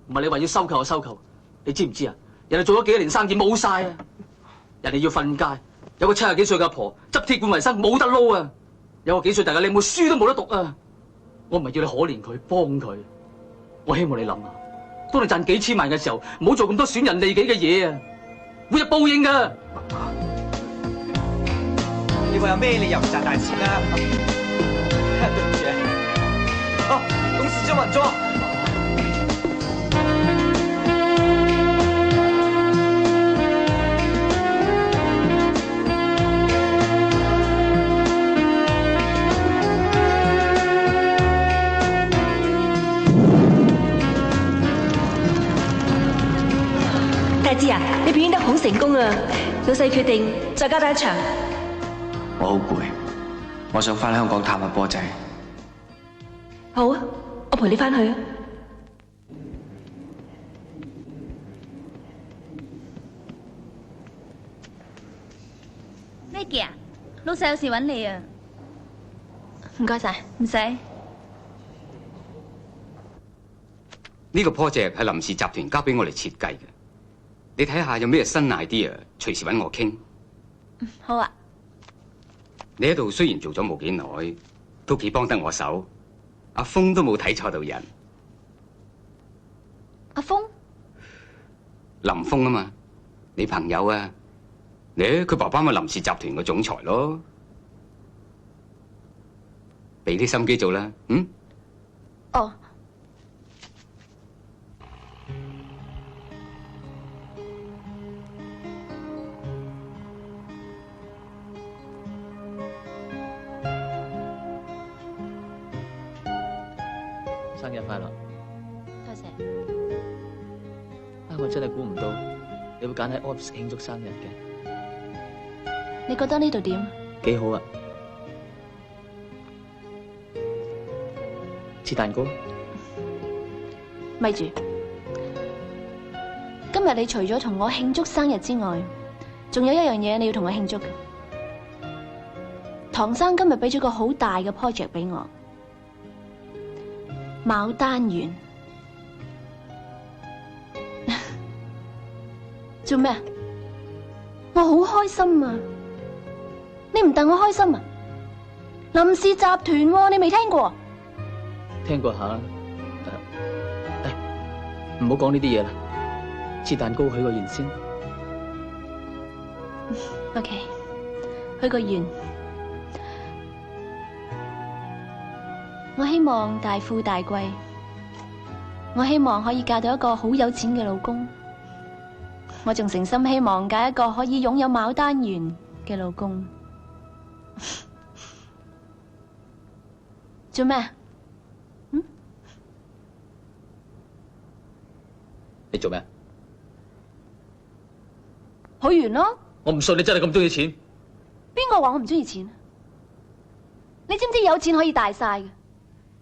唔係你話要收購就收購，你知唔知啊？人哋做咗幾年生意冇晒啊！人哋要瞓街，有個70幾歲嘅阿婆執鐵罐為生冇得撈啊！有個幾歲大嘅靚妹書都冇得讀啊！我唔係要你可憐佢幫佢，我希望你諗下，當你賺幾千萬嘅時候，唔好做咁多損人利己嘅嘢啊！會有報應噶。你話有咩理由唔賺大錢啊？對唔住啊！哦，董事長暈咗。大志啊，你表演得好成功啊！老細決定再加多一場。我好攰，我想翻香港探下波仔。好啊，我陪你翻去啊。Maggie啊，老細有事揾你啊。唔該晒，唔使。呢個 project 係臨時集團交俾我嚟設計嘅，你睇下有咩新 idea，隨時揾我傾。好啊。你喺度雖然做咗冇幾耐，都幾幫得我手。阿峰都冇睇錯到人。阿峰？林峰啊嘛，你朋友啊，佢爸爸咪臨時集團嘅總裁咯。俾啲心機做啦，嗯？哦。生日快樂！多謝。我真係估唔到你會揀喺 office 慶祝生日嘅。你覺得呢度點？幾好啊！切蛋糕。咪住，今日你除咗同我慶祝生日之外，仲有一樣嘢你要同我慶祝嘅。唐生今日俾咗個好大嘅 project 俾我。牡丹園做咩？我好開心啊！你唔戥我開心啊？臨時集團喎，你未聽過？聽過下，唔好講呢啲嘢啦。切蛋糕許個願先。OK， 許個願。我希望大富大貴，我希望可以嫁到一個好有錢嘅老公，我仲誠心希望嫁一個可以擁有牡丹園嘅老公。做咩？你做咩？許願咯。我唔信你真係咁中意錢。邊個話我唔中意錢？你知唔知有錢可以大晒嘅？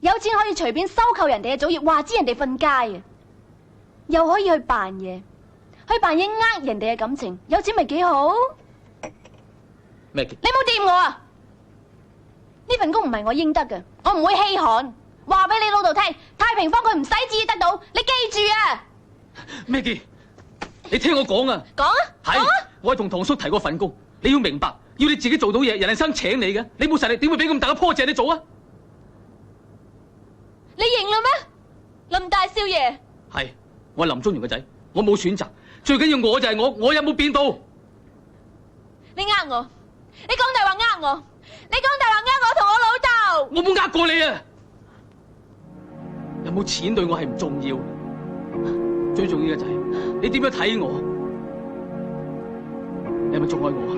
有錢可以隨便收購人哋嘅祖業，話知人哋瞓街嘅，又可以去扮嘢，去扮嘢呃人哋嘅感情。有錢咪幾好？咩？你冇掂我啊！呢份工唔係我應得嘅，我唔會稀罕。話俾你老豆聽，太平坊佢唔使旨意得到，你記住啊！咩嘅？你聽我講啊！講啊！係，我係同堂叔提過份工，你要明白，要你自己做到嘢，人哋生請你嘅，你冇實力點會俾咁大嘅 project 你做啊？你認啦咩？林大少爺，係，我係林中原個仔，我冇選擇，最緊要我就係我有冇變到？你呃我，你講大話呃我，你講大話呃我同我老豆。我冇呃過你啊！有冇錢對我係唔重要，最重要嘅就係你點樣睇我，你係咪仲愛我啊？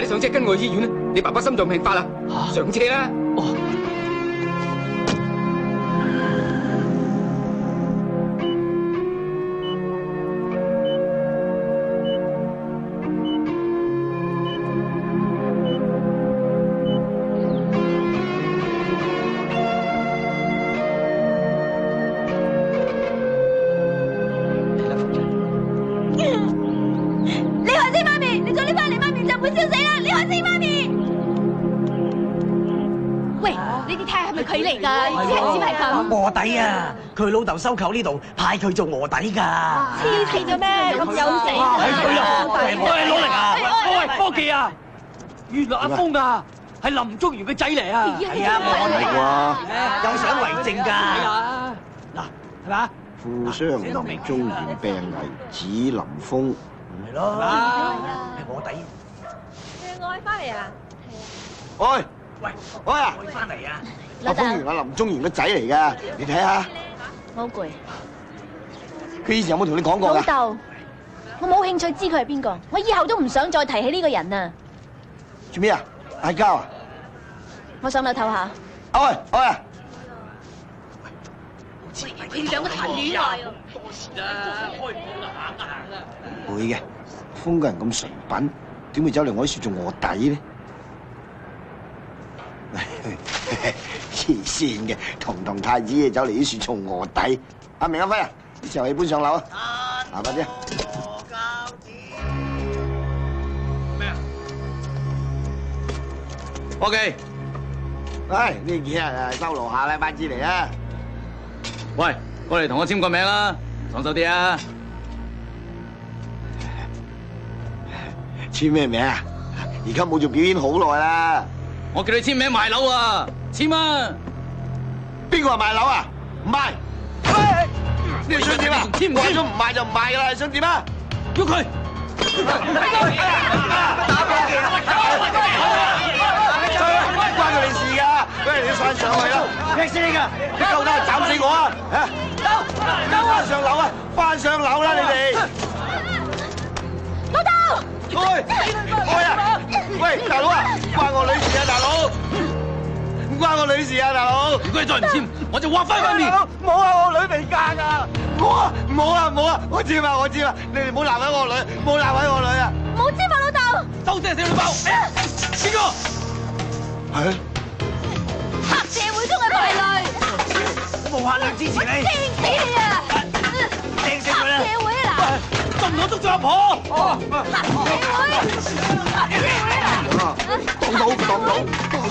上車跟我去醫院啦！你爸爸心臟病發啦，上車啦！哦。你害死媽咪！你早啲翻嚟，媽咪就唔會燒死啦！你害死媽咪！喂，呢啲睇係咪佢嚟㗎？只係咁。臥底啊！佢老豆收購呢度，派佢做臥底㗎。黐線咗咩？咁有死啊！係佢啊！喂，攞嚟啊！喂，科技啊！原來阿峰啊，係林中原嘅仔嚟啊！係啊，冇可能喎，有相為證㗎。嗱，係嘛？富商林中原病危，指林峰。係咯，係臥底。我係翻嚟啊！喂，喂啊！我翻嚟啊！阿峰原係林中原個仔嚟噶，你睇下。我好攰。佢以前有冇同你講過㗎？老豆，我冇興趣知佢係邊個，我以後都唔想再提起呢個人啊！做咩啊？嗌交啊？我上樓唞下。喂，喂啊！你兩個談戀愛啊！多事啦，開鋪就行啊行啊！唔會嘅，峰個人咁純品，點會走嚟我呢處做臥底呢？黐線嘅，堂太子走嚟呢處做臥底。阿明阿輝啊，啲時候你搬上樓啊！嗱，快啲。咩啊？OK。唉，呢幾日啊，收樓下禮拜至嚟啊！喂，過嚟同我簽個名啦，爽手啲啊！簽咩名啊？而家冇做表演好耐啦。我叫你簽名賣樓啊，簽啊！邊個話賣樓啊？唔賣！你想點啊？簽我咗唔賣就唔賣噶啦，你想點啊？喐佢！關佢哋事噶，喂，你翻上去啦！劈死你噶！你夠膽就斬死我啊！走，翻上樓啊！翻上樓啦，你哋！老豆！喂啊！喂，大佬啊，關我女事啊，大佬！唔關我女事啊，大佬！如果你再唔簽，我就劃翻塊面！冇啊，我女未嫁噶！冇啊，冇啊，冇啊！我知啊，我知啊！你哋唔好難為我女，唔好難為我女啊！冇簽啊，老豆！收聲，死女包！邊個？係黑社會中嘅敗類！冇限量支持你！釘死你啊！釘死佢啦！黑社會啊嗱！仲唔好捉住阿婆？黑社會！黑社會啊！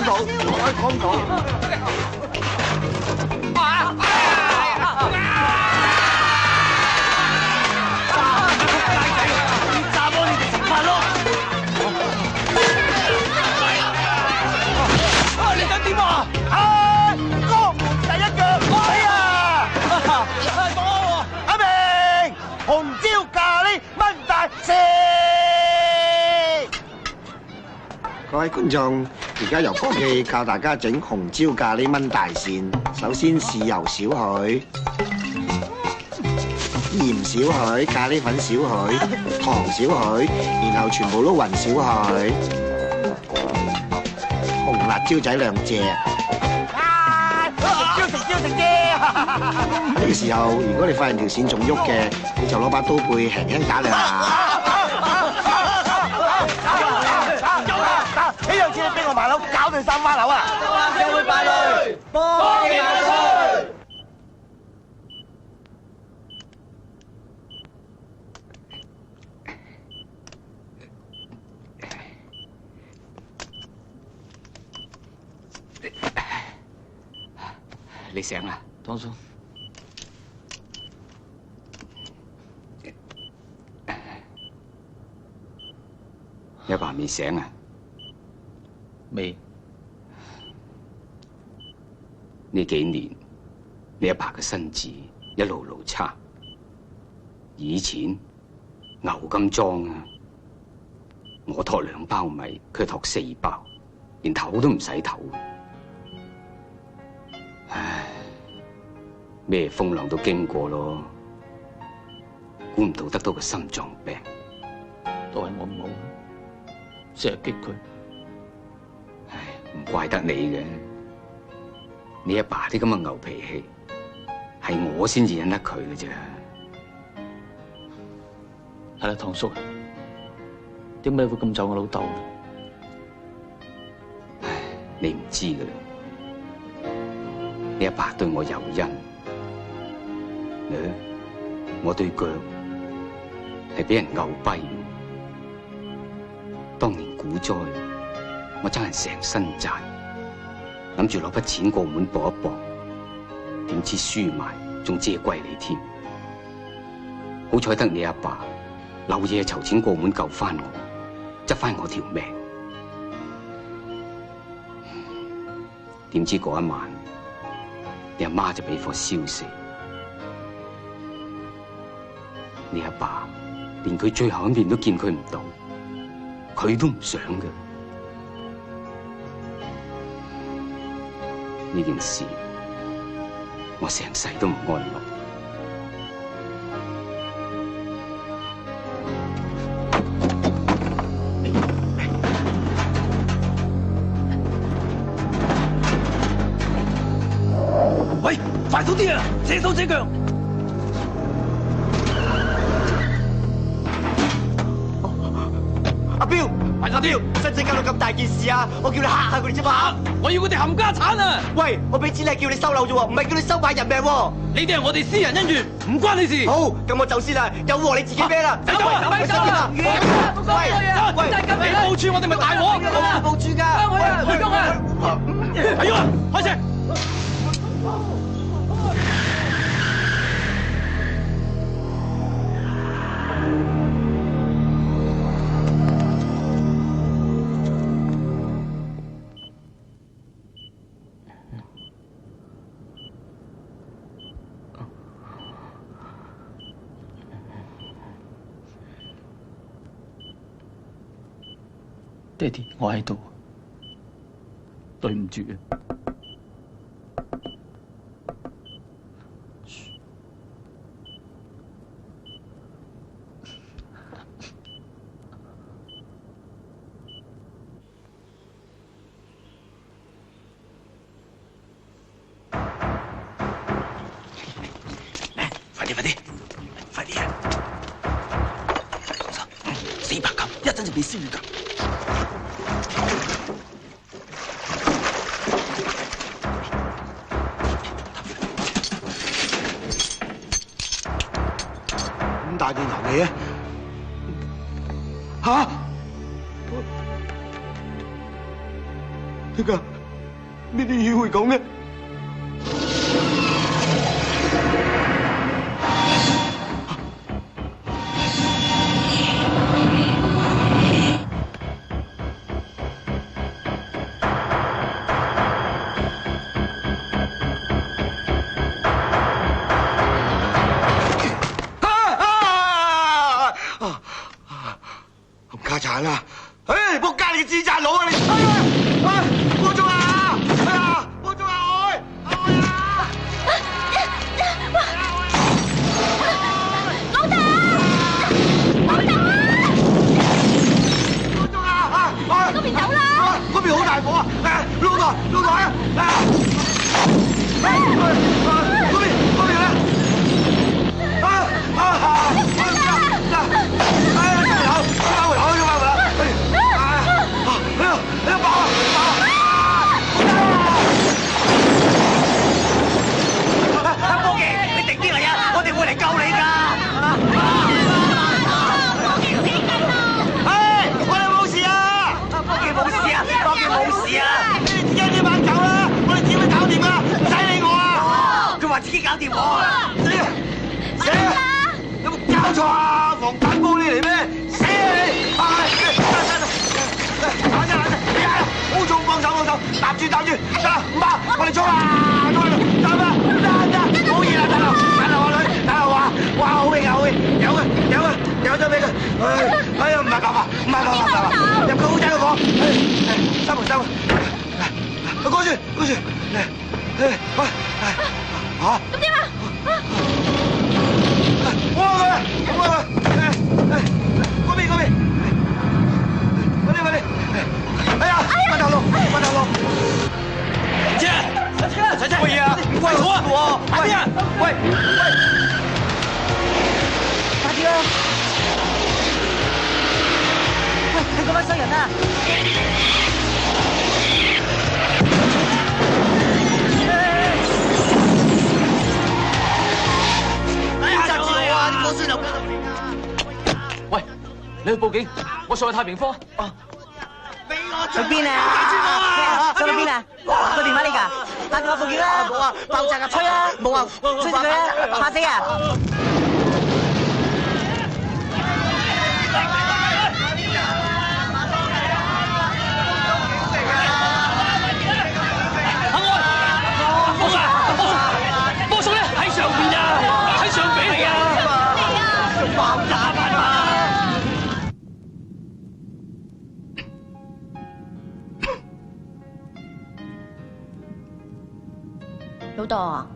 講到。炸波你哋食飯咯！你想點啊？江門第一腳，哎呀！阿明，紅椒咖喱炆大蛇。各位觀眾，而家由科技教大家整紅椒咖喱炆大扇。首先豉油少許，鹽少許，咖喱粉少許，糖少許，然後全部撈勻少許。紅辣椒仔2隻。食蕉！呢個時候，如果你發現條線仲喐嘅，你就攞把刀背輕輕打兩下。呢樣錢俾我買樓，搞到3花樓啊！社會敗類，科技萬歲！你醒啦，當叔。你阿爸未醒啊？未。呢幾年，你阿爸嘅身子一路路差。以前牛咁裝啊，我托2包米，佢托4包，連唞都唔使唞。唉，咩風浪都經過咯，估唔到得到個心臟病。都係我唔好，成日激佢。唉，唔怪得你嘅。你阿爸啲咁嘅牛脾氣，係我先至忍得佢嘅啫。係啦，堂叔，點解會咁咒我老豆？唉，你唔知㗎啦。你阿爸對我有恩，我對腳係俾人牛跛。當年股災，我爭人成身債，諗住攞筆錢過門搏一搏，點知輸埋，仲借貴你添。好彩得你阿爸漏夜籌錢過門救翻我，執翻我條命。點知嗰一晚，你阿媽就俾火燒死。你阿爸連佢最後一面都見佢唔到，佢都唔想嘅。呢件事，我成世都唔安樂。喂，快手啲啊！這手這腳。阿彪，阿彪，使唔使搞到咁大件事啊？我叫你嚇下佢哋啫嘛。我要佢哋冚家產啊！喂，我俾錢你係叫你收樓啫喎，唔係叫你收買人命喎。你哋係我哋私人恩怨，唔關你事。好，咁我走先啦，有禍你自己孭啦。走啊！快走啊！喂，你報處我哋咪大鑊。我唔報處㗎。去工啊！係啊，開車。爹哋，我喺度，對唔住啊！快啲啊！死白鴿，一陣就被燒㗎。咁大段頭氣啊！嚇！得㗎？呢啲魚會咁嘅？冚家鏟啊！唉，仆街你嘅自賺佬啊你！幫助啊！哎呀，幫助啊！愛啊！老豆！老豆啊！幫助啊！嗰邊走啦！嗰邊好大火啊！老豆啊！嗰邊咧？科技，你定啲嚟啊！我哋會嚟救你㗎。我哋冇事啊！科技冇事啊！科技冇事啊！你哋自己點樣走啦？我哋自己搞掂啦，唔使理我啊！佢話自己搞掂我。死啊！有冇搞錯啊？防彈玻璃嚟咩？死啊你！好重，幫手，搭住，得啦，唔怕，我哋衝啊！得，好嘢啦，大佬啊女，大佬啊，哇，好味，有咗俾佢，哎呀，唔係辦法，入個好仔個房，收埋，過住，喂，嚇，咁點啊？嗰邊，哎呀，翻頭路，姐，上車，乜嘢啊？唔關我啊！喂，快啲啦！喂，係嗰班衰人啊！揸住我啊！啲衰佬！喂，你去報警，我上去太平科。去邊啊？上到邊啊？個電話嚟㗎，打電話報警啦！冇啊，爆炸啊！吹啊！冇啊，吹住佢啊！怕死啊！波叔咧喺上邊啊，喺上邊嚟啊！仲爆炸啊！老豆啊，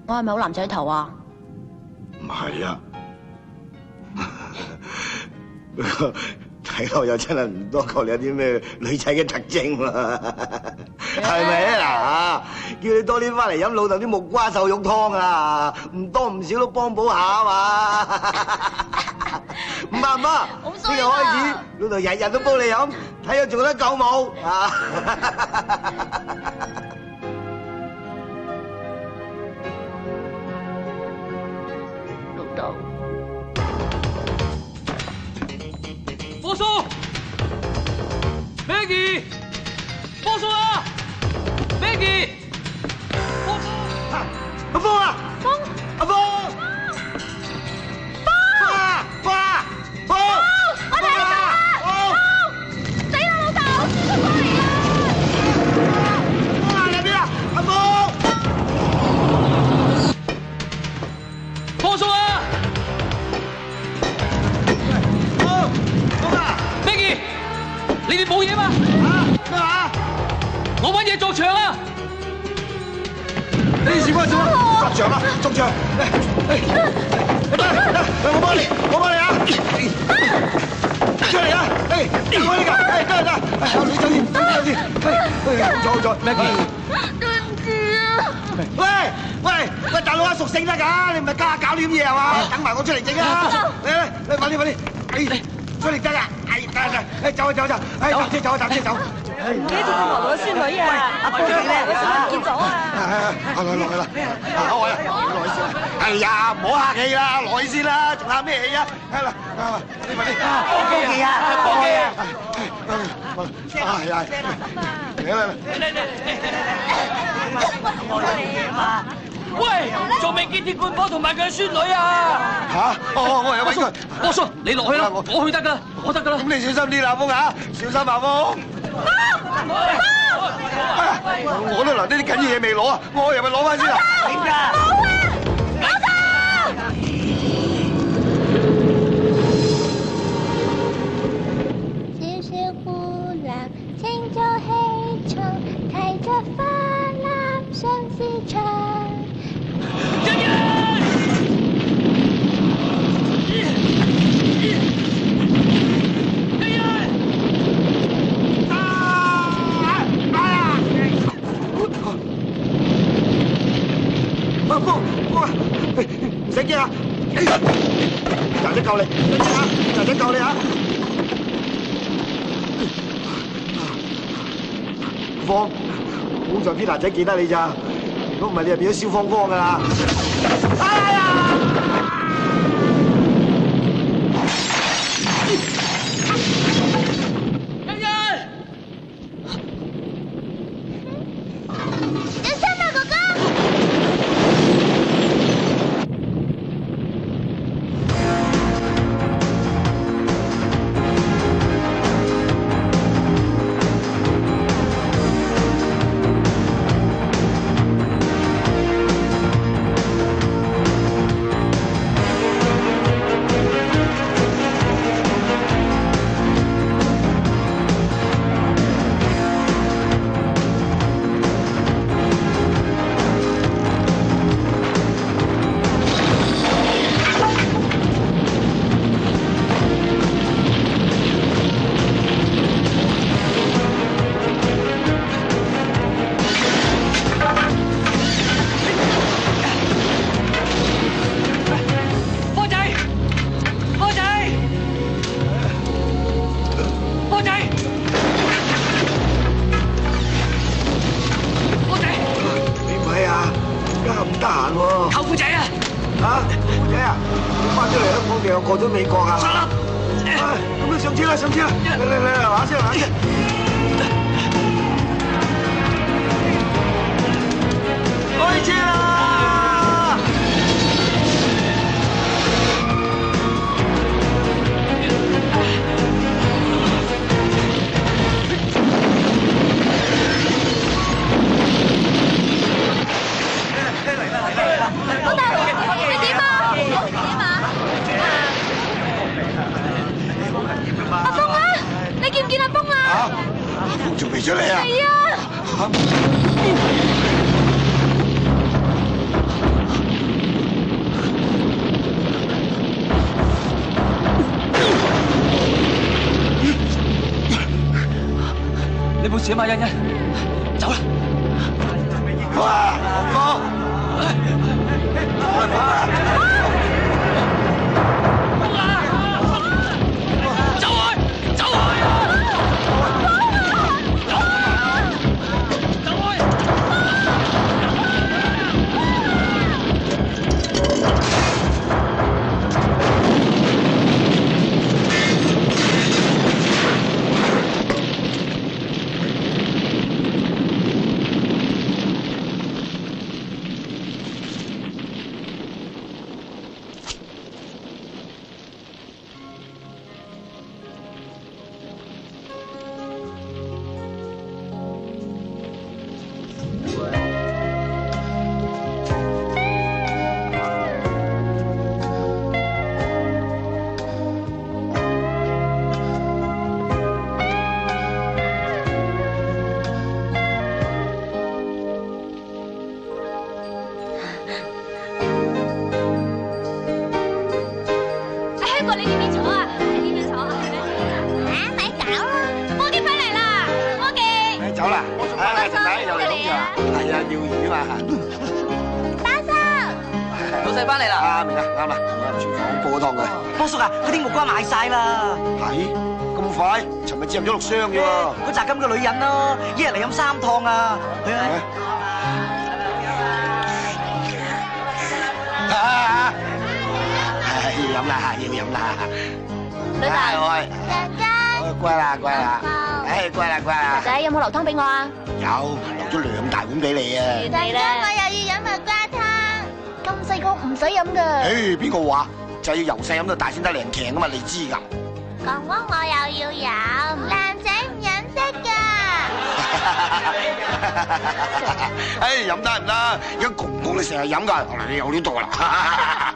我係咪好男仔頭啊？唔係啊，不過睇落又真係唔多覺你有啲咩女仔嘅特徵喎，係咪啊嗱？叫你多啲翻嚟飲老豆啲木瓜瘦肉湯啊，唔多唔少都幫補下啊嘛。唔係媽，呢日開始老豆日日都煲你飲，睇下做得夠冇啊！波叔 ，Maggie， 波叔啊 ，Maggie， 波叔，阿峰啊，阿峰，我哋喺度啊！死啦老豆，出翻嚟啦！入邊啊，阿峰，波叔啊！ Maggie， 你哋冇嘢嘛？咩話？我揾嘢作場啊！呢事關做啊！作場啊！作場！我幫你啊！出嚟啊！開呢個，得，你走先，好咗 ，Maggie， 對唔住啊！喂，大佬啊，屬性得㗎，你唔係家下搞啲咁嘢係嘛？等埋我出嚟整啊！嚟，快啲！出嚟得啊！走，搭車走。唔記得咗個婆婆孫女啊！阿波咧，我孫女唔見咗啊！落去啦！落去先。哎呀，唔好客氣啦，落去先啦，仲客咩氣啊？係啦，快啲！科技啊！喂，仲未見鐵罐婆同埋佢嘅孫女啊！嚇！我有揾佢。阿叔，你落去啦，我去得噶啦，我得噶啦。咁你小心啲啦，風啊！小心啊，風！我都留低啲緊要嘢未攞啊！我入去攞翻先啊！點㗎？小小姑娘請做氣場，提着花籃上市場。唔使驚啊！大仔救你，大仔救你啊！方，好在啲男仔記得你咋，如果唔係你就變咗蕭芳芳噶啦！哎呀！過咗美國啊！咁你上車啦，上車啦！嚟，玩先，玩先。開車啦！老豆，你點啊？阿峰啊，你見唔見阿峰啊？阿峰仲未出嚟啊？係啊。你冇事啊嘛，欣欣？走啦！哇，哥！入咗6箱嘅喎，嗰扎咁嘅女人咯，一日嚟飲3趟啊！去啊！要飲啦，要飲啦！老豆，乖啦，乖啦！唉，乖啦乖啦。仔有冇留湯俾我啊？有，留咗2大碗俾你啊。大哥，我又要飲蜜瓜湯。咁細個唔使飲噶。誒，邊個話？就係要由細飲到大先得靚強噶嘛，你知㗎？公公，我又要飲。男仔唔飲得㗎。誒，飲得唔得？而家公公你成日飲㗎，你有料到啦。